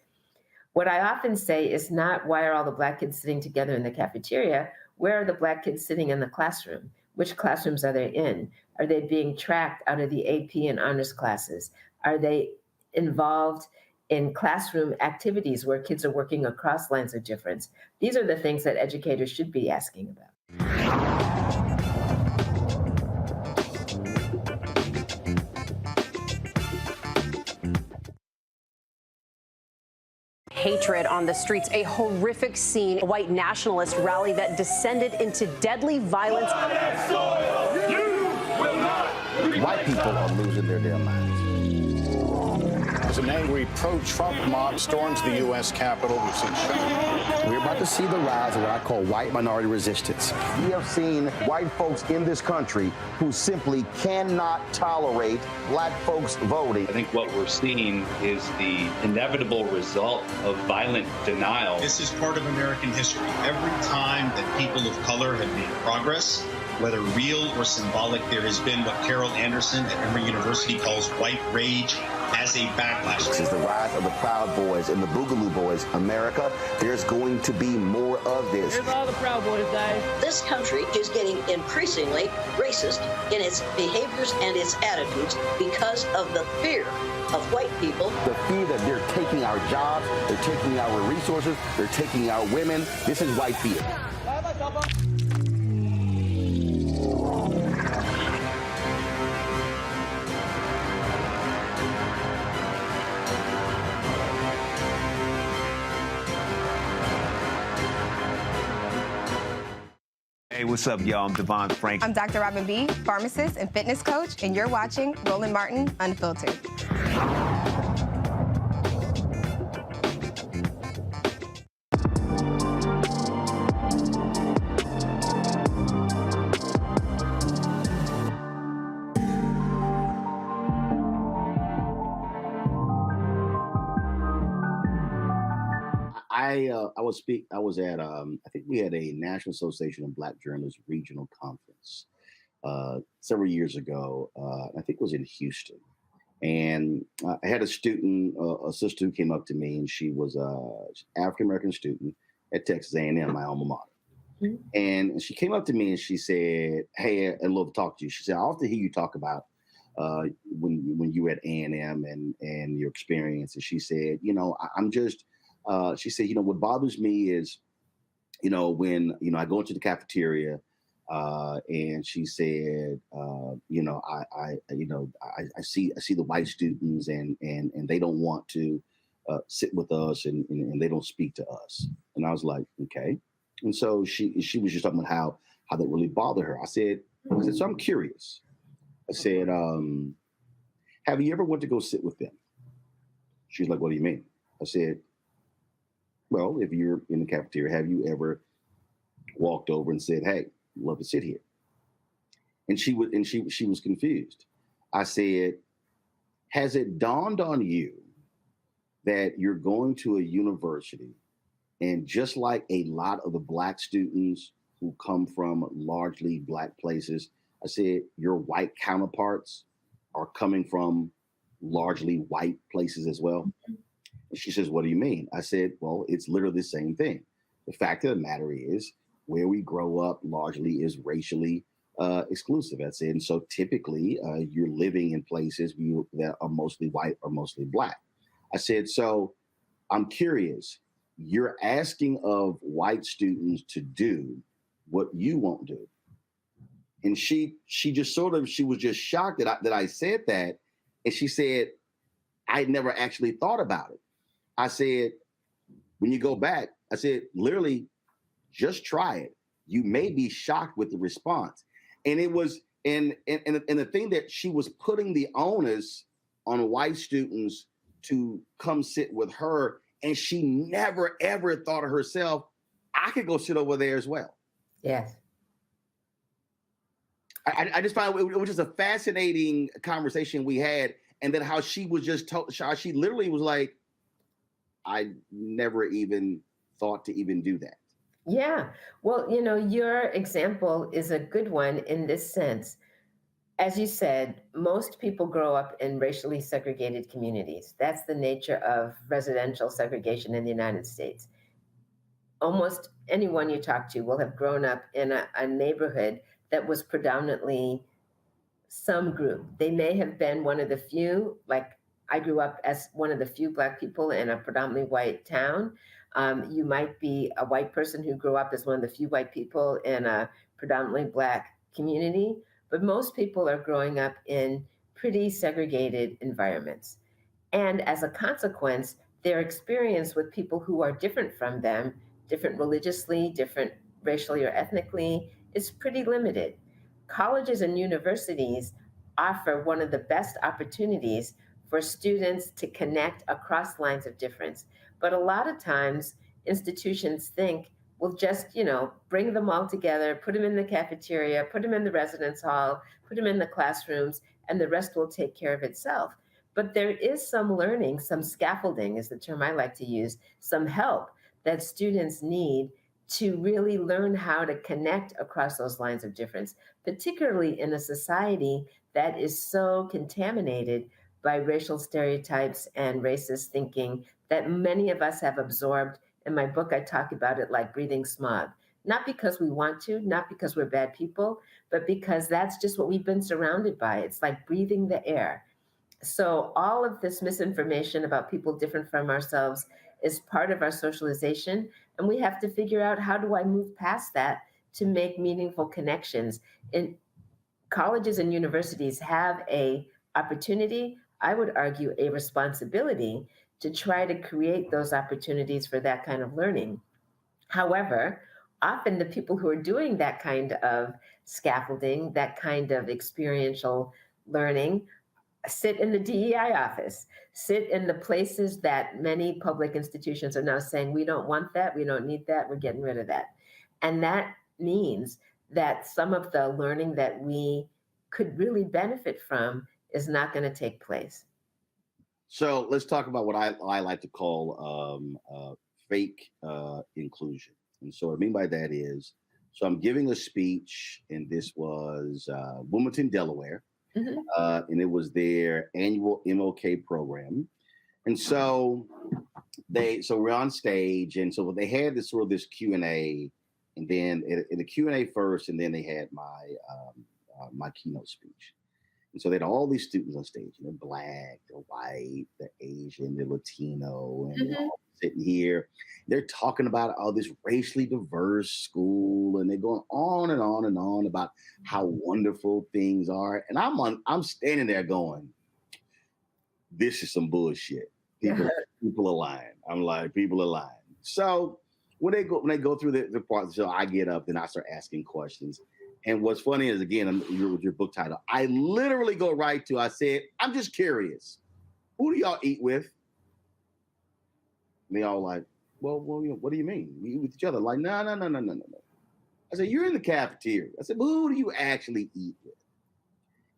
What I often say is not, why are all the Black kids sitting together in the cafeteria? Where are the Black kids sitting in the classroom? Which classrooms are they in? Are they being tracked out of the AP and honors classes? Are they involved in classroom activities where kids are working across lines of difference? These are the things that educators should be asking about. Hatred on the streets, a horrific scene, a white nationalist rally that descended into deadly violence. White people are losing their damn minds. As an angry pro-Trump mob storms the U.S. Capitol, we've seen shooting. We're about to see the rise of what I call white minority resistance. We have seen white folks in this country who simply cannot tolerate black folks voting. I think what we're seeing is the inevitable result of violent denial. This is part of American history. Every time that people of color have made progress, whether real or symbolic, there has been what Carol Anderson at Emory University calls white rage as a backlash. This is the rise of the Proud Boys and the Boogaloo Boys. America, there's going to be more of this. Here's all the Proud Boys, guys. This country is getting increasingly racist in its behaviors and its attitudes because of the fear of white people. The fear that they're taking our jobs, they're taking our resources, they're taking our women. This is white fear. Hey, what's up, y'all? I'm Devon Frank. I'm Dr. Robin B., pharmacist and fitness coach, and you're watching Roland Martin Unfiltered. I was at I think we had a National Association of Black Journalists regional conference several years ago. I think it was in Houston, and I had a student, a sister who came up to me, and she was an African American student at Texas A&M, my alma mater. Mm-hmm. And she came up to me and she said, "Hey, I'd love to talk to you." She said, "I often hear you talk about when you were at A&M and your experience." And she said, I'm just she said, what bothers me is, when, I go into the cafeteria and she said, I see the white students and they don't want to sit with us and they don't speak to us. And I was like, okay. And so she was just talking about how that really bothered her. I said, so I'm curious. I said, have you ever went to go sit with them? She's like, what do you mean? I said, well, if you're in the cafeteria, have you ever walked over and said, "Hey, love to sit here"? And she was confused. I said, has it dawned on you that you're going to a university and just like a lot of the Black students who come from largely Black places, I said, your white counterparts are coming from largely white places as well? And she says, what do you mean? I said, well, it's literally the same thing. The fact of the matter is, where we grow up largely is racially exclusive. I said, and so typically you're living in places that are mostly white or mostly Black. I said, so I'm curious, you're asking of white students to do what you won't do. And she was just shocked that I said that. And she said, I'd never actually thought about it. I said, when you go back, I said, literally, just try it. You may be shocked with the response. And it was, and the thing that she was putting the onus on white students to come sit with her, and she never, ever thought of herself, I could go sit over there as well. Yes. I just found it was just a fascinating conversation we had. And then how she was just how she literally was like, I never even thought to even do that. Yeah. Well, your example is a good one in this sense. As you said, most people grow up in racially segregated communities. That's the nature of residential segregation in the United States. almost anyone you talk to will have grown up in a neighborhood that was predominantly some group. They may have been one of the few, like I grew up as one of the few Black people in a predominantly white town. You might be a white person who grew up as one of the few white people in a predominantly Black community, but most people are growing up in pretty segregated environments. And as a consequence, their experience with people who are different from them, different religiously, different racially or ethnically, is pretty limited. Colleges and universities offer one of the best opportunities for students to connect across lines of difference. But a lot of times, institutions think, we'll just, bring them all together, put them in the cafeteria, put them in the residence hall, put them in the classrooms, and the rest will take care of itself. But there is some learning, some scaffolding is the term I like to use, some help that students need to really learn how to connect across those lines of difference, particularly in a society that is so contaminated by racial stereotypes and racist thinking that many of us have absorbed. In my book, I talk about it like breathing smog, not because we want to, not because we're bad people, but because that's just what we've been surrounded by. It's like breathing the air. So all of this misinformation about people different from ourselves is part of our socialization. And we have to figure out, how do I move past that to make meaningful connections? And colleges and universities have a opportunity, I would argue a responsibility, to try to create those opportunities for that kind of learning. However, often the people who are doing that kind of scaffolding, that kind of experiential learning, sit in the DEI office, sit in the places that many public institutions are now saying, we don't want that, we don't need that, we're getting rid of that. And that means that some of the learning that we could really benefit from is not going to take place. So let's talk about what I like to call fake inclusion. And so what I mean by that is, so I'm giving a speech, and this was Wilmington, Delaware. Mm-hmm. And it was their annual MLK program. And so we're on stage, and so they had this sort of this Q&A, and then in the Q&A first, and then they had my keynote speech. And so they had all these students on stage, and they're Black, they're white, they're Asian, they're Latino, and they're all sitting here. They're talking about all this racially diverse school, and they're going on and on and on about how wonderful things are. And I'm standing there going, this is some bullshit. People are lying. I'm like, people are lying. So when they go through the part, so I get up and I start asking questions. And what's funny is, again, with your book title, I literally go right to, I said, I'm just curious, who do y'all eat with? And they all like, well, what do you mean? We eat with each other. Like, no. I said, you're in the cafeteria. I said, but who do you actually eat with?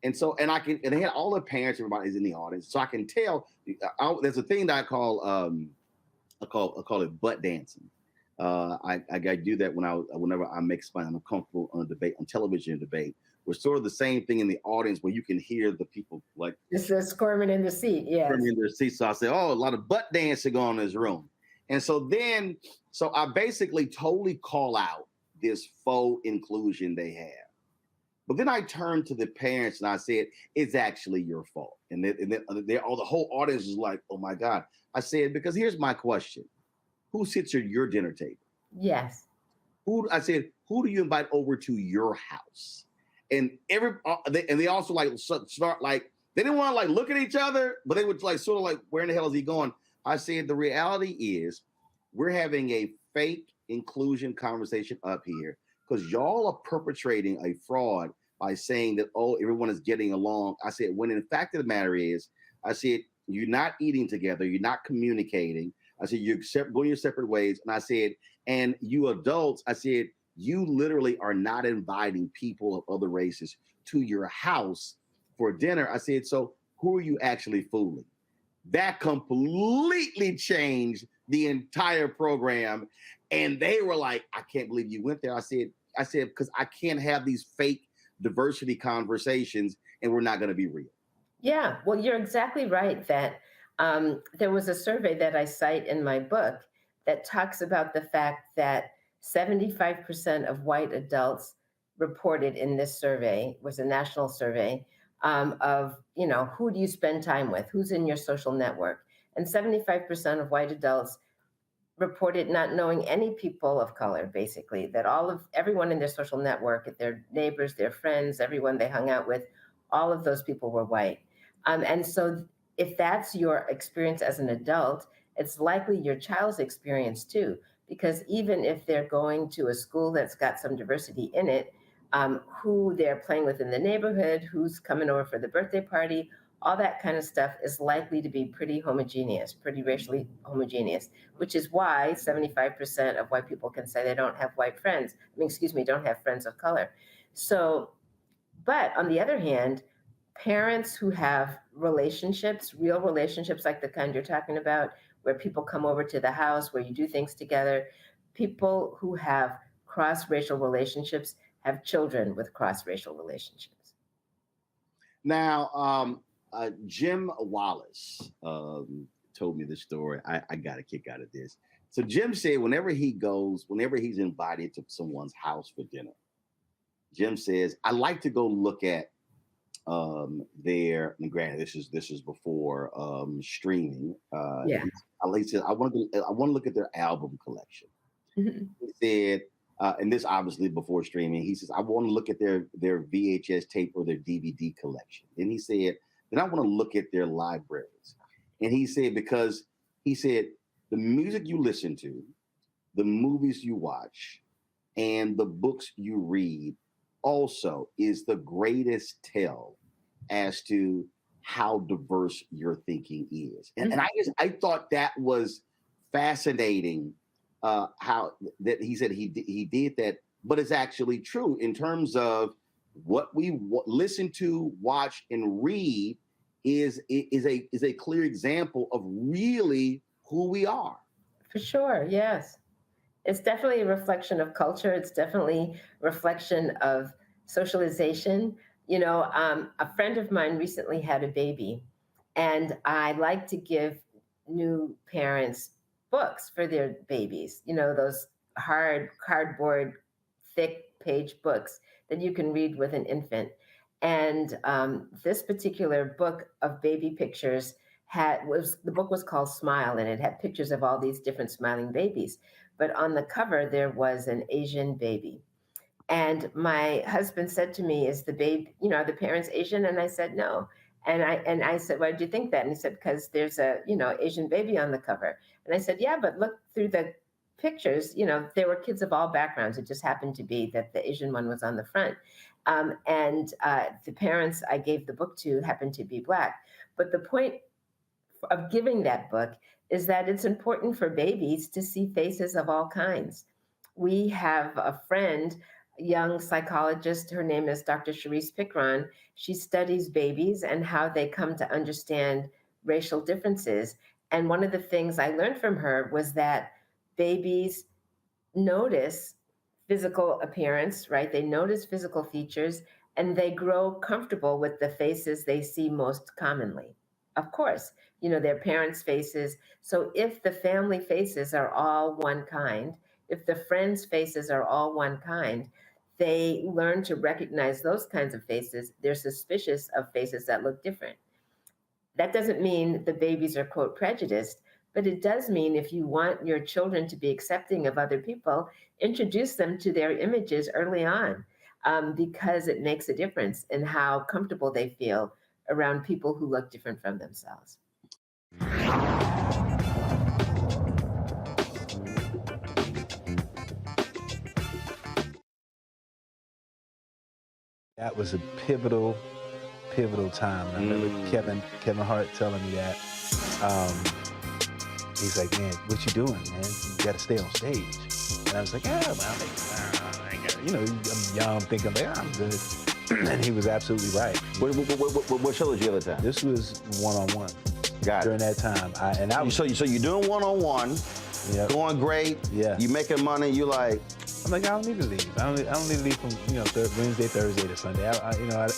And so, and they had all the parents, everybody is in the audience, so I can tell. There's a thing that I call it butt dancing. I do that whenever I make somebody uncomfortable on a debate, on television debate. We're sort of the same thing in the audience where you can hear the people like squirming in the seat, yeah. Squirming in their seat. So I say, oh, a lot of butt dancing going on in this room. And so I basically totally call out this faux inclusion they have. But then I turned to the parents and I said, it's actually your fault. And the whole audience is like, oh my God. I said, because here's my question. Who sits at your dinner table? Yes. I said, who do you invite over to your house? And they also like start like, they didn't want to like look at each other, but they would like sort of like, where in the hell is he going? I said, the reality is we're having a fake inclusion conversation up here because y'all are perpetrating a fraud by saying that, oh, everyone is getting along. I said, when in fact of the matter is, I said, you're not eating together, you're not communicating. I said, you're going your separate ways. And I said, and you adults, I said, you literally are not inviting people of other races to your house for dinner. I said, so who are you actually fooling? That completely changed the entire program. And they were like, I can't believe you went there. I said, because I can't have these fake diversity conversations and we're not going to be real. Yeah, well, you're exactly right that there was a survey that I cite in my book that talks about the fact that 75% of white adults reported in this survey, was a national survey, of, who do you spend time with? Who's in your social network? And 75% of white adults reported not knowing any people of color, basically, that everyone in their social network, their neighbors, their friends, everyone they hung out with, all of those people were white. And so if that's your experience as an adult, it's likely your child's experience too, because even if they're going to a school that's got some diversity in it, who they're playing with in the neighborhood, who's coming over for the birthday party, all that kind of stuff is likely to be pretty homogeneous, pretty racially homogeneous, which is why 75% of white people can say they don't have white friends. Don't have friends of color. So, but on the other hand, parents who have relationships, real relationships like the kind you're talking about, where people come over to the house, where you do things together, people who have cross-racial relationships have children with cross-racial relationships. Now, Jim Wallace told me this story. I got a kick out of this. So Jim said whenever he's invited to someone's house for dinner, Jim says, I like to go look at and granted, this is before streaming. He said, I want to look at their album collection. Mm-hmm. He said, and this obviously before streaming, he says, I want to look at their VHS tape or their DVD collection. And he said, then I want to look at their libraries. And he said, because he said, the music you listen to, the movies you watch, and the books you read also is the greatest tell as to how diverse your thinking is. And I thought that was fascinating, how that he said he did that, but it's actually true in terms of what we listen to, watch, and read is a clear example of really who we are. For sure, yes. It's definitely a reflection of culture. It's definitely a reflection of socialization. A friend of mine recently had a baby, and I like to give new parents books for their babies, those hard cardboard, thick page books that you can read with an infant. And this particular book of baby pictures the book was called Smile, and it had pictures of all these different smiling babies. But on the cover, there was an Asian baby. And my husband said to me, is the baby, are the parents Asian? And I said, no. And I said, why did you think that? And he said, because there's a, Asian baby on the cover. And I said, yeah, but look through the pictures, there were kids of all backgrounds. It just happened to be that the Asian one was on the front. And the parents I gave the book to happened to be Black. But the point of giving that book is that it's important for babies to see faces of all kinds. We have a friend, young psychologist, her name is Dr. Charisse Pickron. She studies babies and how they come to understand racial differences. And one of the things I learned from her was that babies notice physical appearance, right? They notice physical features, and they grow comfortable with the faces they see most commonly. Of course, their parents' faces. So if the family faces are all one kind, if the friends' faces are all one kind, they learn to recognize those kinds of faces. They're suspicious of faces that look different. That doesn't mean the babies are, quote, prejudiced, but it does mean if you want your children to be accepting of other people, introduce them to their images early on, because it makes a difference in how comfortable they feel around people who look different from themselves. That was a pivotal time. I remember Kevin Hart telling me that. He's like, man, what you doing, man? You got to stay on stage. And I was like, yeah, well, I'm young, thinking, I'm good. And he was absolutely right. What show was the other time? This was one-on-one. Got it. During that time. So you're doing one-on-one, going great, you making money, you like... I'm like, I don't need to leave. I don't need to leave from, Wednesday, Thursday to Sunday. I didn't want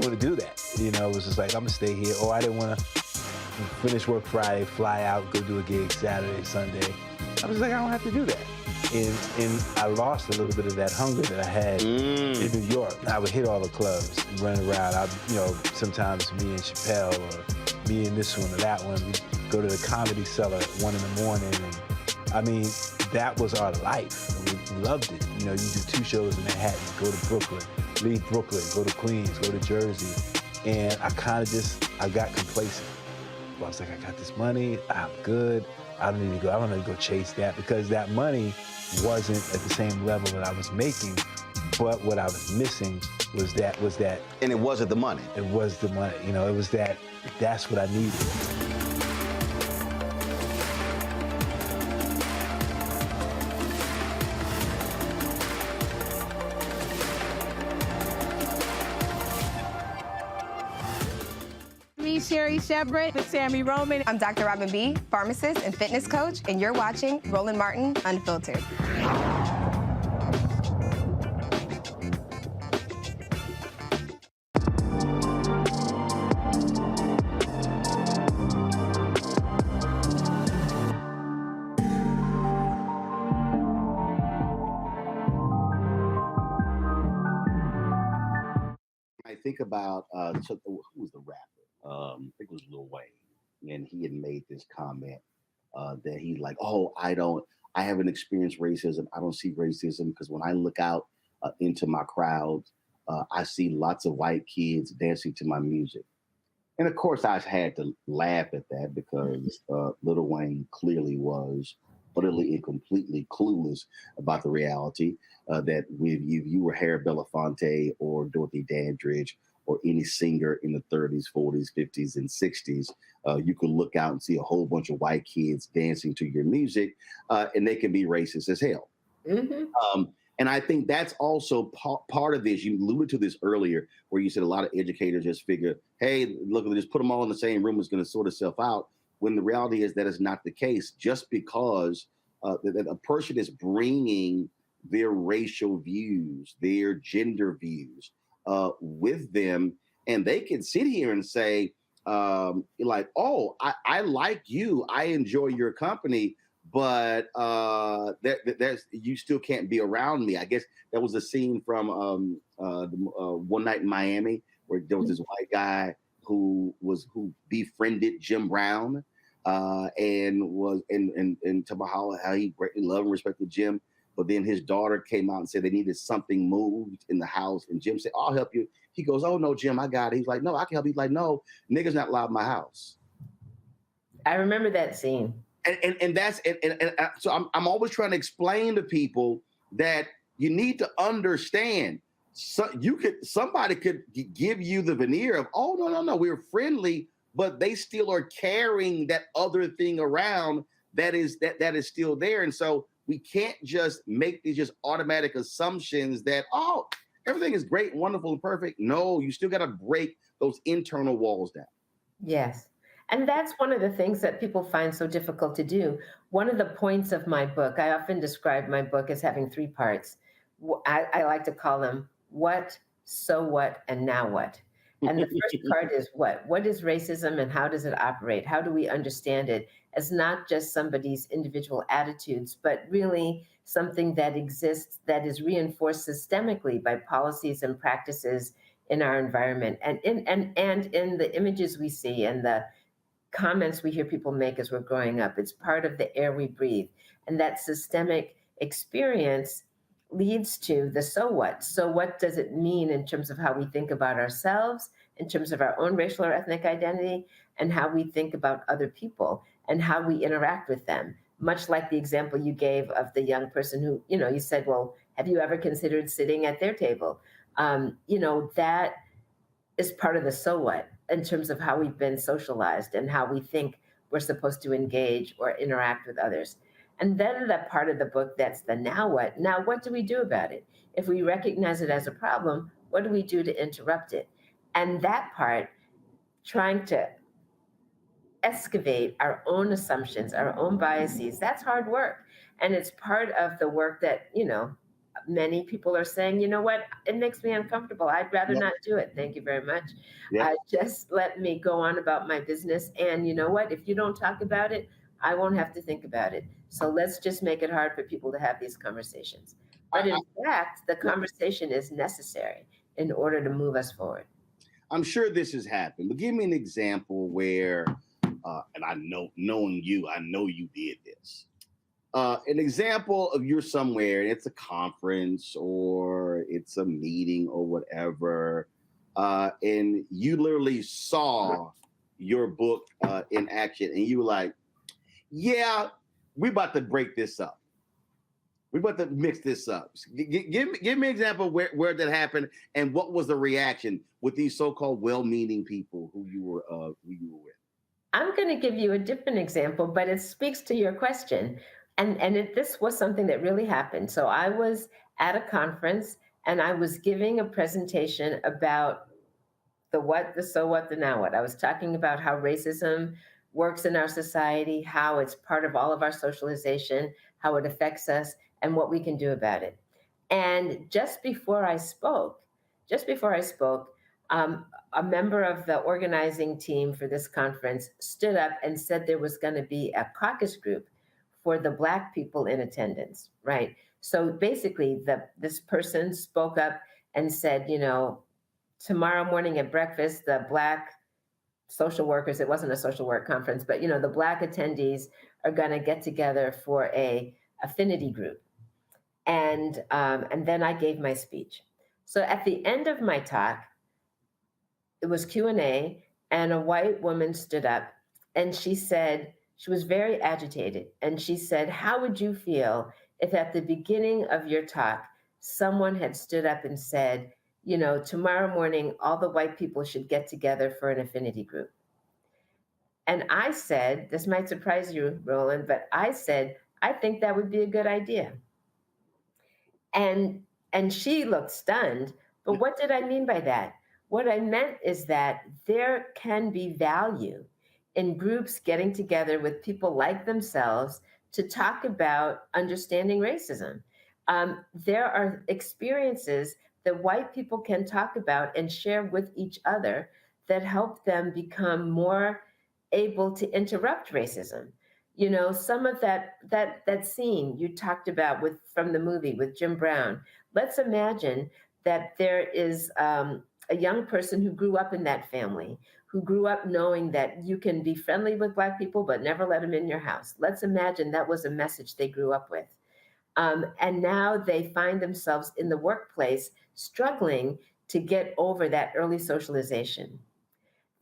to do that. It was just like, I'm going to stay here. Or I didn't want to finish work Friday, fly out, go do a gig Saturday, Sunday. I was like, I don't have to do that. And I lost a little bit of that hunger that I had in New York. I would hit all the clubs, run around. Sometimes me and Chappelle or me and this one or that one, we go to the Comedy Cellar at 1 in the morning. And I mean, that was our life. We loved it. You do 2 shows in Manhattan, go to Brooklyn, leave Brooklyn, go to Queens, go to Jersey. And I got complacent. I was like, I got this money, I'm good. I don't need to go chase that, because that money wasn't at the same level that I was making, but what I was missing was that. And it wasn't the money. It was the money, it was that's what I needed. Sherry Shepard with Sammy Roman. I'm Dr. Robin B., pharmacist and fitness coach, and you're watching Roland Martin Unfiltered. I think about who was the rapper? I think it was Lil Wayne, and he had made this comment that he's like, "Oh, I haven't experienced racism. I don't see racism because when I look out into my crowd, I see lots of white kids dancing to my music." And of course, I had to laugh at that because Lil Wayne clearly was utterly and completely clueless about the reality that if you were Harry Belafonte or Dorothy Dandridge or any singer in the 30s, 40s, 50s, and 60s, you could look out and see a whole bunch of white kids dancing to your music, and they can be racist as hell. Mm-hmm. And I think that's also part of this. You alluded to this earlier, where you said a lot of educators just figure, hey, look, just put them all in the same room is going to sort itself out. When the reality is that is not the case. Just because that a person is bringing their racial views, their gender views with them, and they can sit here and say, like, oh, I like you, I enjoy your company, but there's you still can't be around me. I guess that was a scene from One Night in Miami, where there was this white guy who befriended Jim Brown, and talk about how he greatly loved and respected Jim. But then his daughter came out and said they needed something moved in the house, and Jim said, "I'll help you." He goes, "Oh no, Jim, I got it." He's like, "No, I can help you." He's like, "No, niggas not allowed in my house." I remember that scene. And so I'm always trying to explain to people that you need to understand. So somebody could give you the veneer of, oh no, we're friendly, but they still are carrying that other thing around that is still there. And so we can't just make these just automatic assumptions that, oh, everything is great, wonderful, and perfect. No, you still got to break those internal walls down. Yes. And that's one of the things that people find so difficult to do. One of the points of my book, I often describe my book as having 3 parts. I like to call them what, so what, and now what. And the first part is what? What is racism and how does it operate? How do we understand it as not just somebody's individual attitudes, but really something that exists that is reinforced systemically by policies and practices in our environment and in the images we see and the comments we hear people make as we're growing up. It's part of the air we breathe. And that systemic experience leads to the so what. So what does it mean in terms of how we think about ourselves, in terms of our own racial or ethnic identity, and how we think about other people and how we interact with them? Much like the example you gave of the young person who, you said, well, have you ever considered sitting at their table? That is part of the so what in terms of how we've been socialized and how we think we're supposed to engage or interact with others. And then the part of the book that's the now what. Now, what do we do about it? If we recognize it as a problem, what do we do to interrupt it? And that part, trying to excavate our own assumptions, our own biases, that's hard work. And it's part of the work that, many people are saying, you know what, it makes me uncomfortable. I'd rather not do it. Thank you very much. Just let me go on about my business. And you know what, if you don't talk about it, I won't have to think about it. So let's just make it hard for people to have these conversations. But in fact, the conversation is necessary in order to move us forward. I'm sure this has happened, but give me an example where, and I know, knowing you, I know you did this. An example of you're somewhere, it's a conference or it's a meeting or whatever, and you literally saw your book in action, and you were like, yeah, we're about to break this up. We're about to mix this up. Give me an example where that happened, and what was the reaction with these so-called well-meaning people who you were with. I'm going to give you a different example, but it speaks to your question. This was something that really happened. So I was at a conference, and I was giving a presentation about the what, the so what, the now what. I was talking about how racism works in our society, how it's part of all of our socialization, how it affects us, and what we can do about it. And just before I spoke, a member of the organizing team for this conference stood up and said there was going to be a caucus group for the Black people in attendance, right? So basically, this person spoke up and said, tomorrow morning at breakfast, the Black social workers, it wasn't a social work conference, but the Black attendees are going to get together for a affinity group. And then I gave my speech. So at the end of my talk, it was Q&A, and a white woman stood up, and she said, she was very agitated, and she said, how would you feel if at the beginning of your talk, someone had stood up and said, tomorrow morning, all the white people should get together for an affinity group? And I said, this might surprise you, Roland, but I said, I think that would be a good idea. And she looked stunned, but what did I mean by that? What I meant is that there can be value in groups getting together with people like themselves to talk about understanding racism. There are experiences that white people can talk about and share with each other that help them become more able to interrupt racism. Some of that scene you talked about from the movie with Jim Brown. Let's imagine that there is a young person who grew up in that family, who grew up knowing that you can be friendly with Black people, but never let them in your house. Let's imagine that was a message they grew up with. And now they find themselves in the workplace struggling to get over that early socialization.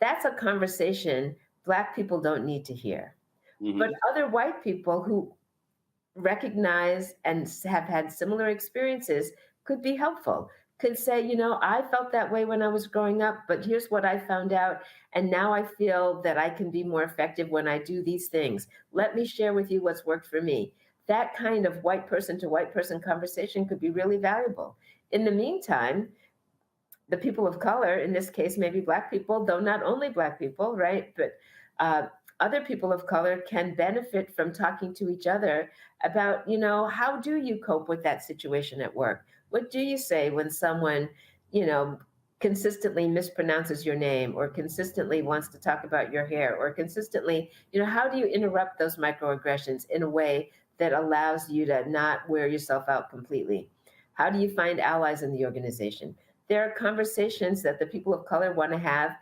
That's a conversation Black people don't need to hear. Mm-hmm. But other white people who recognize and have had similar experiences could be helpful, could say, I felt that way when I was growing up, but here's what I found out. And now I feel that I can be more effective when I do these things. Let me share with you what's worked for me. That kind of white person to white person conversation could be really valuable. In the meantime, the people of color, in this case, maybe Black people, though not only Black people, right? But other people of color can benefit from talking to each other about, how do you cope with that situation at work? What do you say when someone, consistently mispronounces your name or consistently wants to talk about your hair or consistently, how do you interrupt those microaggressions in a way that allows you to not wear yourself out completely? How do you find allies in the organization? There are conversations that the people of color want to have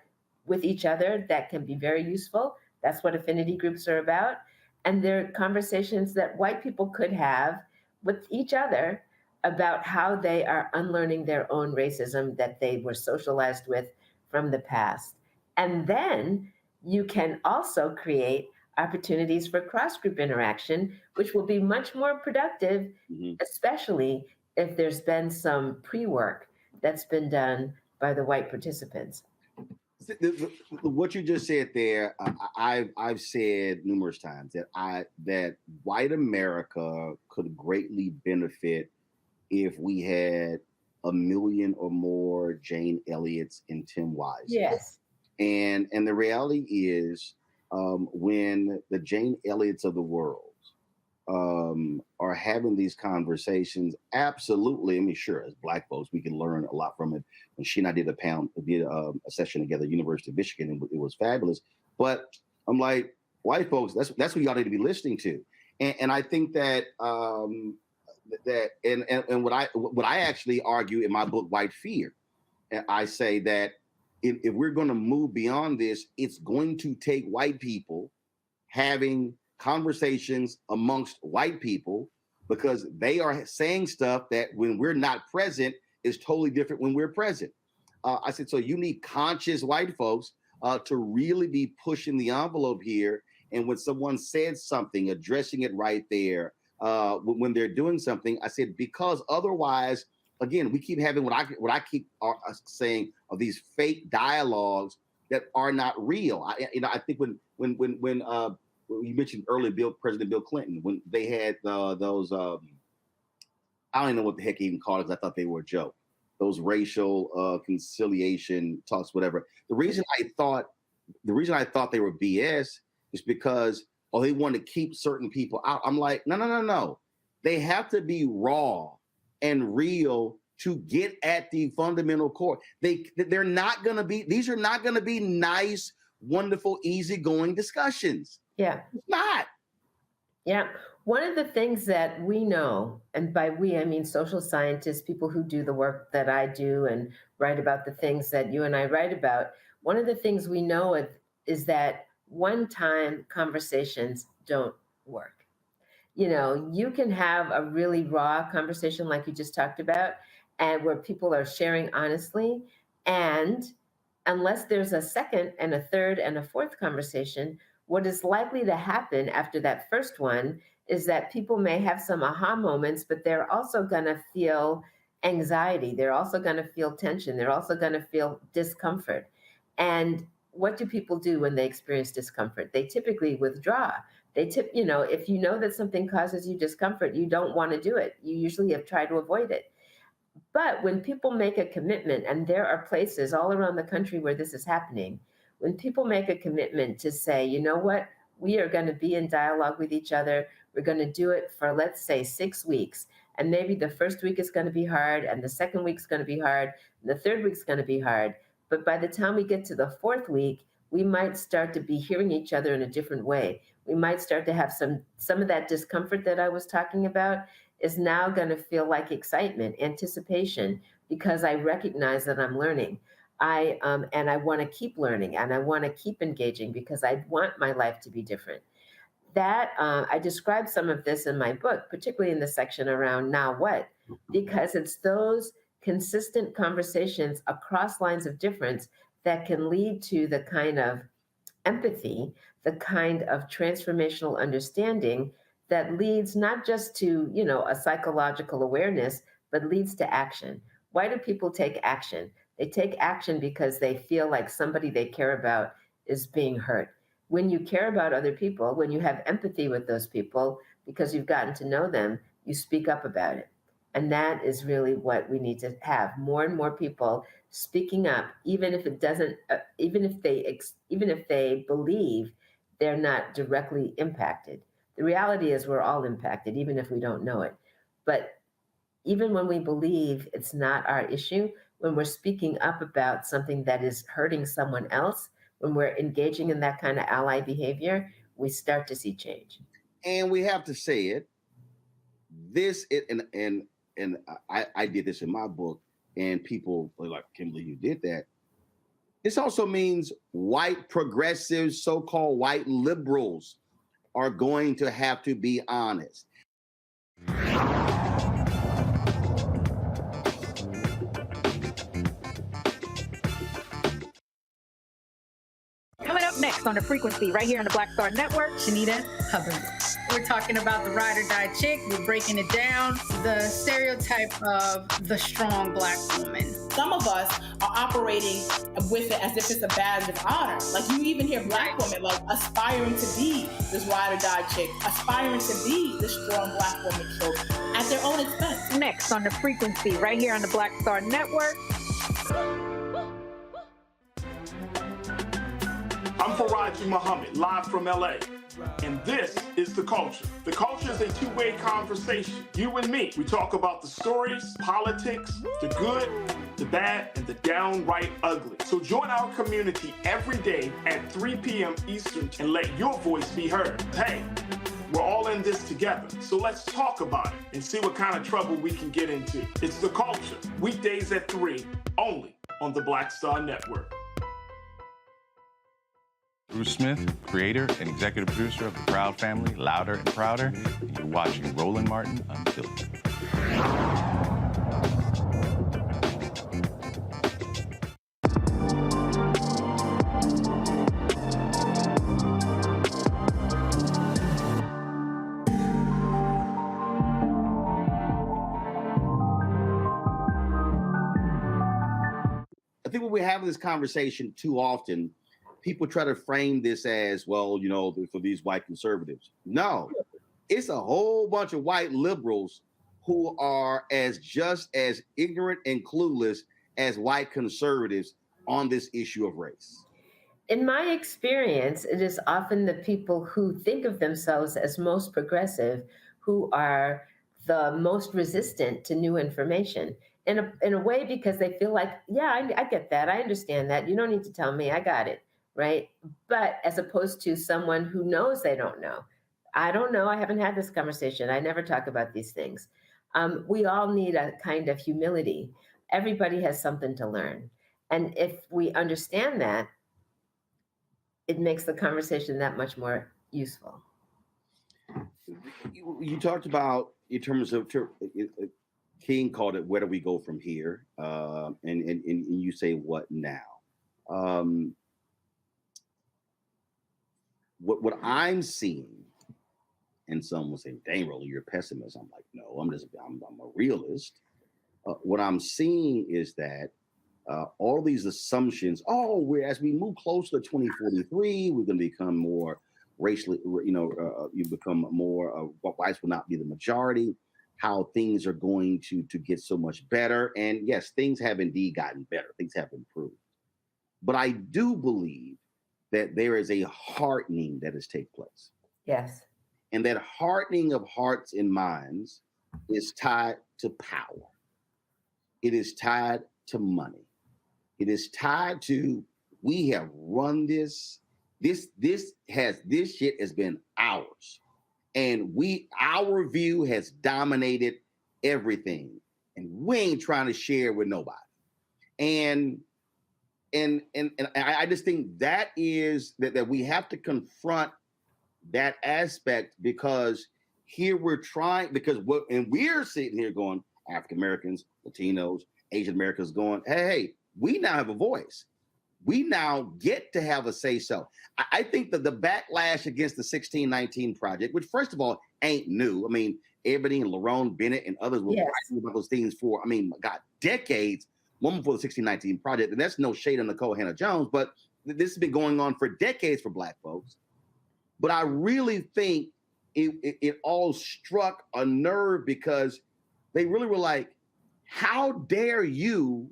with each other that can be very useful. That's what affinity groups are about. And there are conversations that white people could have with each other about how they are unlearning their own racism that they were socialized with from the past. And then you can also create opportunities for cross-group interaction, which will be much more productive, especially if there's been some pre-work that's been done by the white participants. What you just said there, I've said numerous times that white America could greatly benefit if we had 1 million or more Jane Elliots and Tim Wises. Yes. And the reality is, when the Jane Elliots of the world are having these conversations, absolutely. I mean, sure, as Black folks, we can learn a lot from it. When she and I did a session together at University of Michigan, and it was fabulous. But I'm like, white folks, that's who y'all need to be listening to. And I think that what I actually argue in my book, White Fear, and I say that if we're going to move beyond this, it's going to take white people having conversations amongst white people, because they are saying stuff that when we're not present is totally different when we're present. I said, so you need conscious white folks to really be pushing the envelope here. And when someone said something, addressing it right there, when they're doing something, I said, because otherwise, again, we keep having what I keep saying of these fake dialogues that are not real. I think when you mentioned earlier, President Bill Clinton, when they had those, I don't even know what the heck he even called it, because I thought they were a joke. Those racial conciliation talks, whatever. The reason I thought they were BS is because they want to keep certain people out. I'm like, no. They have to be raw and real to get at the fundamental core. They're not going to be. These are not going to be nice, wonderful, easygoing discussions. Yeah, it's not. Yeah. One of the things that we know, and by we, I mean social scientists, people who do the work that I do and write about the things that you and I write about, one of the things we know is that one-time conversations don't work. You know, you can have a really raw conversation like you just talked about, and where people are sharing honestly, and unless there's a second and a third and a fourth conversation, what is likely to happen after that first one is that people may have some aha moments, but they're also going to feel anxiety. They're also going to feel tension. They're also going to feel discomfort. And what do people do when they experience discomfort? They typically withdraw. You know, if you know that something causes you discomfort, you don't want to do it. You usually have tried to avoid it. But when people make a commitment, and there are places all around the country where this is happening, when people make a commitment to say, you know what, we are going to be in dialogue with each other. We're going to do it for, let's say, 6 weeks. And maybe the first week is going to be hard, and the second week is going to be hard, and the third week is going to be hard. But by the time we get to the fourth week, we might start to be hearing each other in a different way. We might start to have some of that discomfort that I was talking about is now going to feel like excitement, anticipation, because I recognize that I'm learning. And I want to keep learning, and I want to keep engaging because I want my life to be different. That I describe some of this in my book, particularly in the section around now what, because it's those consistent conversations across lines of difference that can lead to the kind of empathy, the kind of transformational understanding that leads not just to, you know, a psychological awareness, but leads to action. Why do people take action? They take action because they feel like somebody they care about is being hurt. When you care about other people, when you have empathy with those people, because you've gotten to know them, you speak up about it. And that is really what we need to have. More and more people speaking up, even if it doesn't, even if they believe they're not directly impacted. The reality is we're all impacted, even if we don't know it. But even when we believe it's not our issue, when we're speaking up about something that is hurting someone else, when we're engaging in that kind of ally behavior, we start to see change. And we have to say it. I did this in my book, and people were like, I can't believe you did that. This also means white progressives, so-called white liberals, are going to have to be honest. Coming up next on The Frequency, right here on the Black Star Network, Shanita Hubbard. We're talking about the ride or die chick. We're breaking it down. The stereotype of the strong Black woman. Some of us are operating with it as if it's a badge of honor. Like you even hear Black women like aspiring to be this ride or die chick, aspiring to be this strong Black woman trope at their own expense. Next on The Frequency, right here on the Black Star Network. I'm Faraji Muhammad, live from LA. And this is The Culture. The Culture is a two-way conversation. You and me. We talk about the stories, politics, the good, the bad, and the downright ugly. So join our community every day at 3 p.m. Eastern and let your voice be heard. Hey, we're all in this together. So let's talk about it and see what kind of trouble we can get into. It's The Culture. Weekdays at 3, only on the Black Star Network. Bruce Smith, creator and executive producer of The Proud Family, Louder and Prouder, and you're watching Roland Martin Unfiltered. I think when we're having this conversation too often, people try to frame this as, well, you know, for these white conservatives. No, it's a whole bunch of white liberals who are just as ignorant and clueless as white conservatives on this issue of race. In my experience, it is often the people who think of themselves as most progressive who are the most resistant to new information. In a way, because they feel like, yeah, I get that. I understand that. You don't need to tell me. I got it. Right. But as opposed to someone who knows they don't know. I don't know. I haven't had this conversation. I never talk about these things. We all need a kind of humility. Everybody has something to learn. And if we understand that, it makes the conversation that much more useful. You talked about, in terms of, King called it, where do we go from here? And you say, what now? What I'm seeing, and some will say, dang, Roland, you're a pessimist. I'm like, no, I'm a realist. What I'm seeing is that all these assumptions, as we move closer to 2043, we're going to become more racially, you become more, whites will not be the majority, how things are going to get so much better. And yes, things have indeed gotten better. Things have improved. But I do believe that there is a hardening that has taken place. Yes. And that hardening of hearts and minds is tied to power. It is tied to money. It is tied to, we have run this. This shit has been ours. And our view has dominated everything. And we ain't trying to share with nobody. And I just think that is that we have to confront that aspect, because here we're sitting here going, African Americans, Latinos, Asian Americans going, hey, we now have a voice. We now get to have a say so. I think that the backlash against the 1619 Project, which first of all ain't new. I mean, Ebony and Lerone Bennett and others were writing about those things for, decades. One before the 1619 Project, and that's no shade on Nicole Hannah-Jones, but this has been going on for decades for Black folks. But I really think it all struck a nerve, because they really were like, how dare you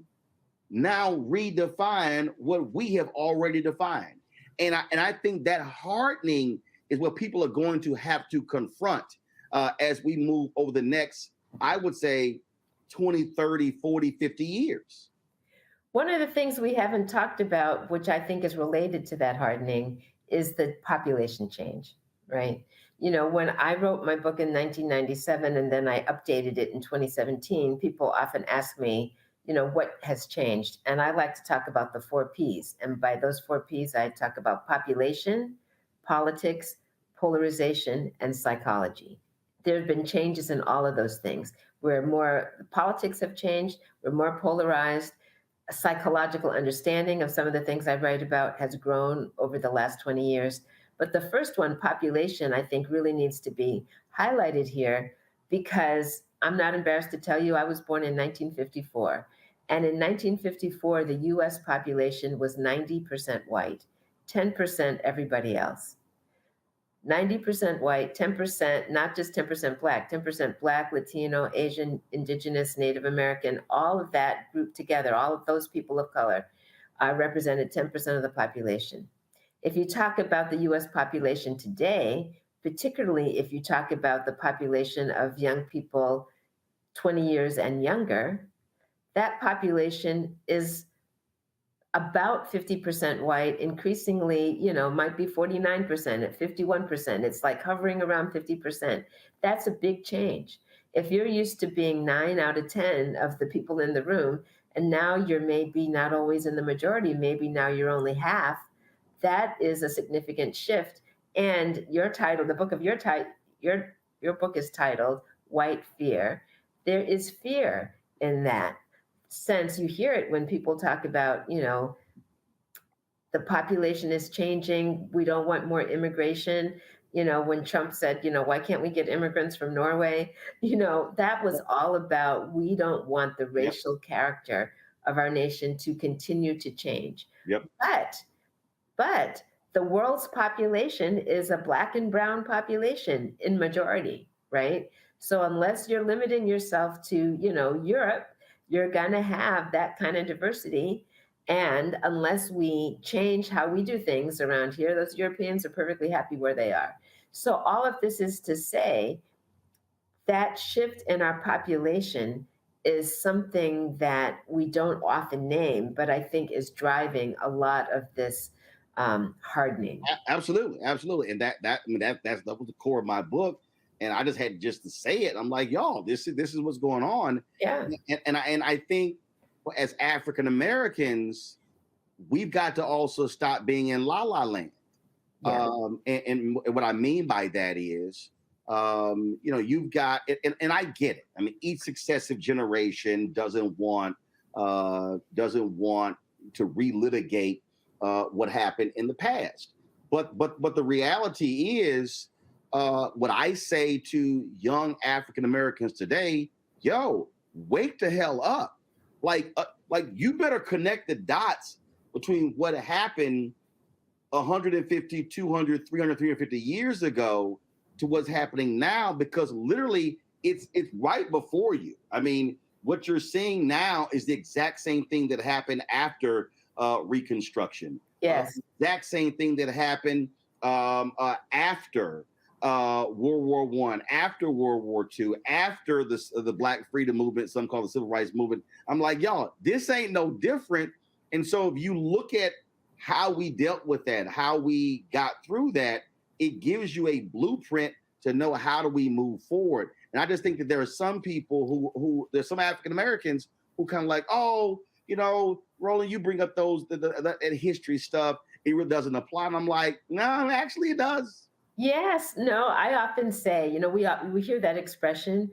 now redefine what we have already defined? And I think that hardening is what people are going to have to confront as we move over the next, I would say, 20, 30, 40, 50 years. One of the things we haven't talked about, which I think is related to that hardening, is the population change, right? You know, when I wrote my book in 1997 and then I updated it in 2017, people often ask me, you know, what has changed? And I like to talk about the 4 Ps. And by those 4 Ps, I talk about population, politics, polarization, and psychology. There have been changes in all of those things. Politics have changed, we're more polarized. A psychological understanding of some of the things I write about has grown over the last 20 years. But the first one, population, I think really needs to be highlighted here, because I'm not embarrassed to tell you I was born in 1954. And in 1954, the US population was 90% white, 10% everybody else. 90% white, 10%, not just 10% Black, 10% Black, Latino, Asian, Indigenous, Native American, all of that grouped together, all of those people of color represented 10% of the population. If you talk about the US population today, particularly if you talk about the population of young people 20 years and younger, that population is about 50% white, increasingly, might be 49%, at 51%. It's like hovering around 50%. That's a big change. If you're used to being 9 out of 10 of the people in the room, and now you're maybe not always in the majority, maybe now you're only half, that is a significant shift. And your title, the book of your book is titled White Fear. There is fear in that sense. You hear it when people talk about, the population is changing. We don't want more immigration. When Trump said, why can't we get immigrants from Norway? That was all about, we don't want the racial character of our nation to continue to change. Yep. But the world's population is a Black and brown population in majority, right? So unless you're limiting yourself to, Europe, you're going to have that kind of diversity. And unless we change how we do things around here, those Europeans are perfectly happy where they are. So all of this is to say that shift in our population is something that we don't often name, but I think is driving a lot of this hardening. Absolutely. And that was the core of my book. And I just had to say it. I'm like, y'all, this is what's going on. Yeah. And I think as African Americans, we've got to also stop being in la la land. Yeah. And what I mean by that is, you've got, and I get it. I mean, each successive generation doesn't want to relitigate what happened in the past. But the reality is, what I say to young African Americans today, yo, wake the hell up. Like you better connect the dots between what happened 150, 200, 300, 350 years ago to what's happening now, because literally it's right before you. I mean, what you're seeing now is the exact same thing that happened after Reconstruction. Yes. Exact same thing that happened after World War I, after World War II, after the Black Freedom Movement, some call the Civil Rights Movement. I'm like, y'all, this ain't no different. And so if you look at how we dealt with that, how we got through that, it gives you a blueprint to know how do we move forward. And I just think that there are some people who there's some African Americans who kind of like, oh, Roland, you bring up that history stuff, it really doesn't apply. And I'm like, no, actually it does. Yes. No, I often say, we hear that expression,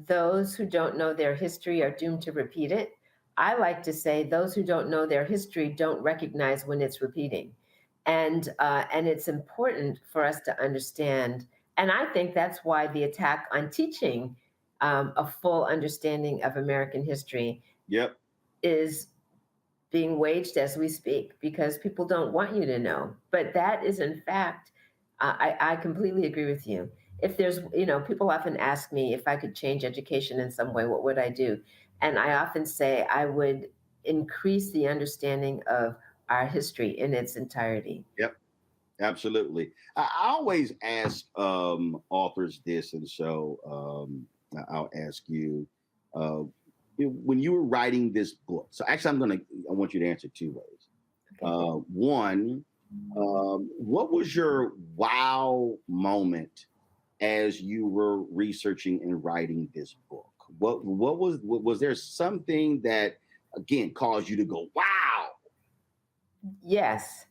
those who don't know their history are doomed to repeat it. I like to say those who don't know their history don't recognize when it's repeating. And it's important for us to understand. And I think that's why the attack on teaching a full understanding of American history is being waged as we speak, because people don't want you to know. But that is, in fact, I completely agree with you. If there's, people often ask me if I could change education in some way, what would I do? And I often say I would increase the understanding of our history in its entirety. Yep, absolutely. I always ask authors this, and so I'll ask you, when you were writing this book, so actually I want you to answer two ways. Okay. One, what was your wow moment as you were researching and writing this book? What was there something that, again, caused you to go, wow? Yes.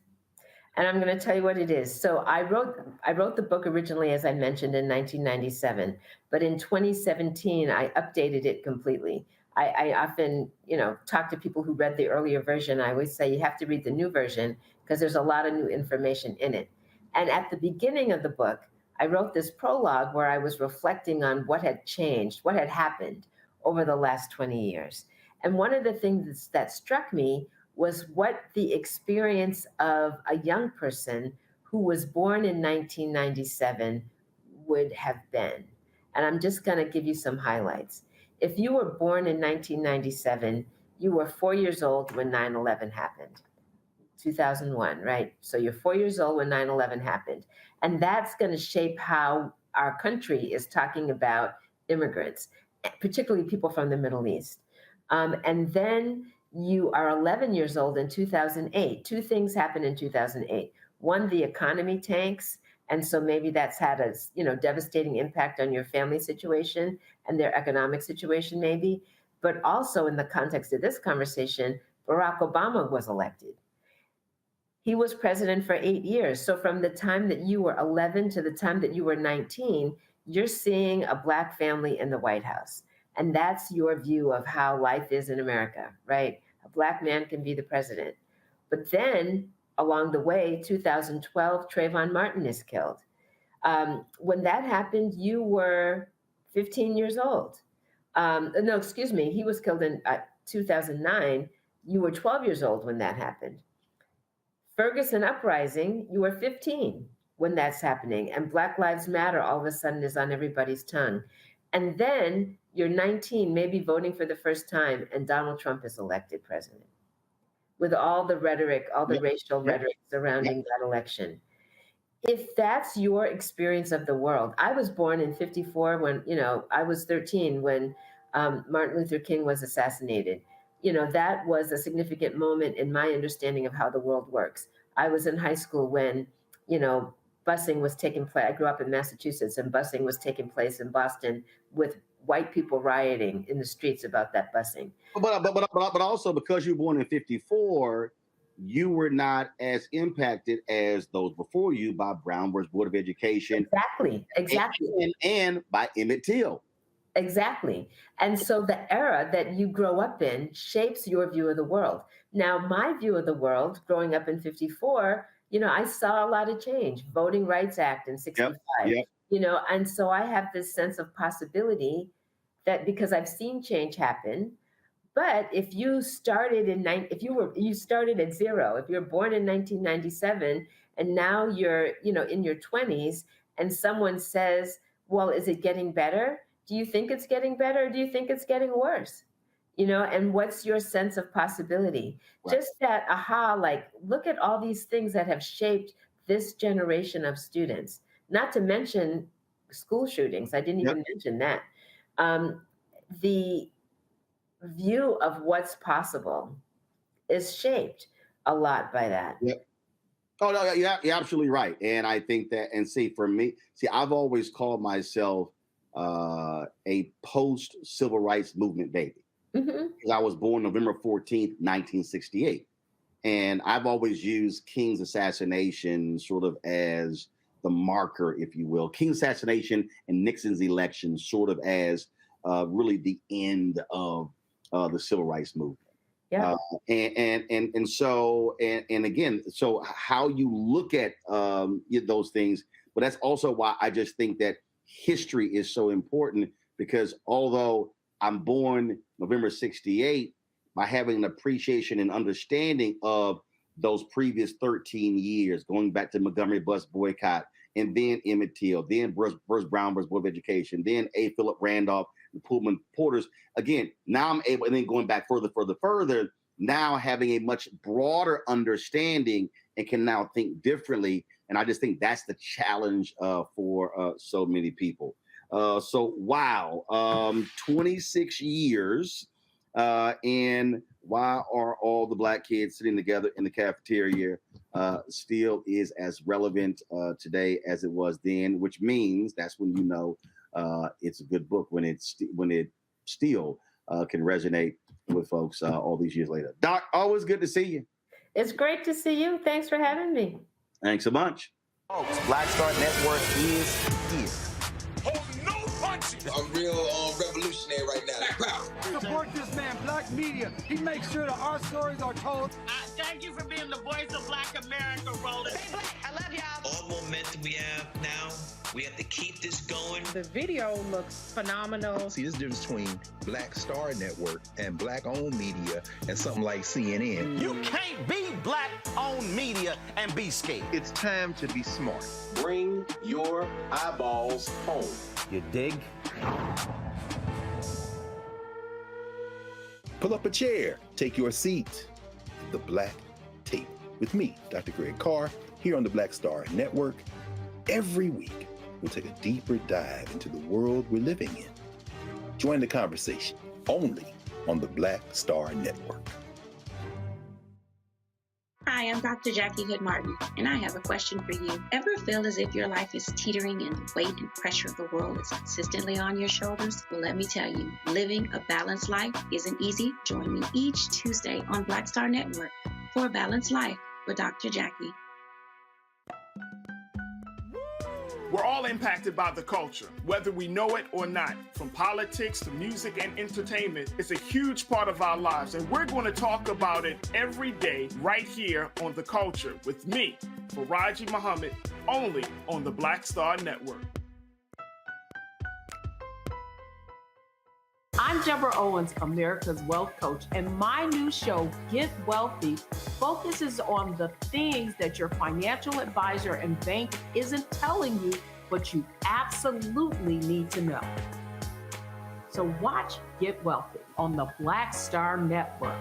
And I'm going to tell you what it is. So I wrote the book originally, as I mentioned, in 1997, but in 2017, I updated it completely. I often, talk to people who read the earlier version. I always say you have to read the new version because there's a lot of new information in it. And at the beginning of the book, I wrote this prologue where I was reflecting on what had changed, what had happened over the last 20 years. And one of the things that struck me was what the experience of a young person who was born in 1997 would have been. And I'm just going to give you some highlights. If you were born in 1997, you were 4 years old when 9/11 happened. 2001, right? So you're 4 years old when 9/11 happened. And that's going to shape how our country is talking about immigrants, particularly people from the Middle East. And then you are 11 years old in 2008. Two things happened in 2008. One, the economy tanks. And so maybe that's had a devastating impact on your family situation and their economic situation maybe. But also in the context of this conversation, Barack Obama was elected. He was president for 8 years. So from the time that you were 11 to the time that you were 19, you're seeing a Black family in the White House. And that's your view of how life is in America, right? A Black man can be the president. But then along the way, 2012, Trayvon Martin is killed. When that happened, you were 15 years old. No, excuse me, he was killed in 2009. You were 12 years old when that happened. Ferguson Uprising, you were 15 when that's happening. And Black Lives Matter all of a sudden is on everybody's tongue. And then you're 19, maybe voting for the first time, and Donald Trump is elected president. With all the rhetoric, all the racial rhetoric surrounding that election. If that's your experience of the world, I was born in 54 when, I was 13 when Martin Luther King was assassinated. That was a significant moment in my understanding of how the world works. I was in high school when, busing was taking place. I grew up in Massachusetts, and busing was taking place in Boston with white people rioting in the streets about that busing. But also because you were born in 54, you were not as impacted as those before you by Brown versus Board of Education. Exactly. And by Emmett Till. Exactly. And so the era that you grow up in shapes your view of the world. Now, my view of the world growing up in 54, I saw a lot of change. Voting Rights Act in 65, and so I have this sense of possibility that because I've seen change happen. But if you started you started at zero, if you're born in 1997 and now you're, in your 20s and someone says, well, is it getting better? Do you think it's getting better? Or do you think it's getting worse? And what's your sense of possibility? Right. Just that aha, look at all these things that have shaped this generation of students, not to mention school shootings. I didn't even mention that. The view of what's possible is shaped a lot by that. Yep. Oh, no, you're absolutely right. And I think that, and for me, I've always called myself a post-civil rights movement baby. Because I was born November 14th, 1968. And I've always used King's assassination sort of as the marker, if you will. King's assassination and Nixon's election sort of as really the end of the civil rights movement. Yeah. And so again, so how you look at those things, but that's also why I just think that history is so important, because although I'm born November 68, by having an appreciation and understanding of those previous 13 years, going back to Montgomery bus boycott, and then Emmett Till, then Bruce Brown versus Board of Education, then A. Philip Randolph, the Pullman Porters. Again, now I'm able, and then going back further, now having a much broader understanding and can now think differently. And I just think that's the challenge for so many people. So, wow, 26 years. And why are all the Black kids sitting together in the cafeteria still is as relevant today as it was then, which means that's when you know it's a good book, when it still can resonate with folks all these years later. Doc, always good to see you. It's great to see you. Thanks for having me. Thanks so much. Folks, Black Star Network is here. I'm real revolutionary right now. Black power. Support this man, Black media. He makes sure that our stories are told. Thank you for being the voice of Black America, Roland. Hey, Black, I love y'all. All momentum we have now, we have to keep this going. The video looks phenomenal. See, this difference between Black Star Network and Black-owned media and something like CNN. You can't be Black-owned media and be scared. It's time to be smart. Bring your eyeballs home. You dig? Pull up a chair, take your seat. The Black Table. with me, Dr. Greg Carr, here on the Black Star Network. Every week, we'll take a deeper dive into the world we're living in. Join the conversation only on the Black Star Network. Hi, I'm Dr. Jackie Hood Martin, and I have a question for you. Ever feel as if your life is teetering and the weight and pressure of the world is consistently on your shoulders? Well, let me tell you, living a balanced life isn't easy. Join me each Tuesday on Black Star Network for A Balanced Life with Dr. Jackie. We're all impacted by the culture, whether we know it or not. From politics to music and entertainment, it's a huge part of our lives, and we're going to talk about it every day right here on The Culture with me, Faraji Muhammad, only on the Black Star Network. I'm Deborah Owens, America's Wealth Coach, and my new show, Get Wealthy, focuses on the things that your financial advisor and bank isn't telling you, but you absolutely need to know. So watch Get Wealthy on the Black Star Network.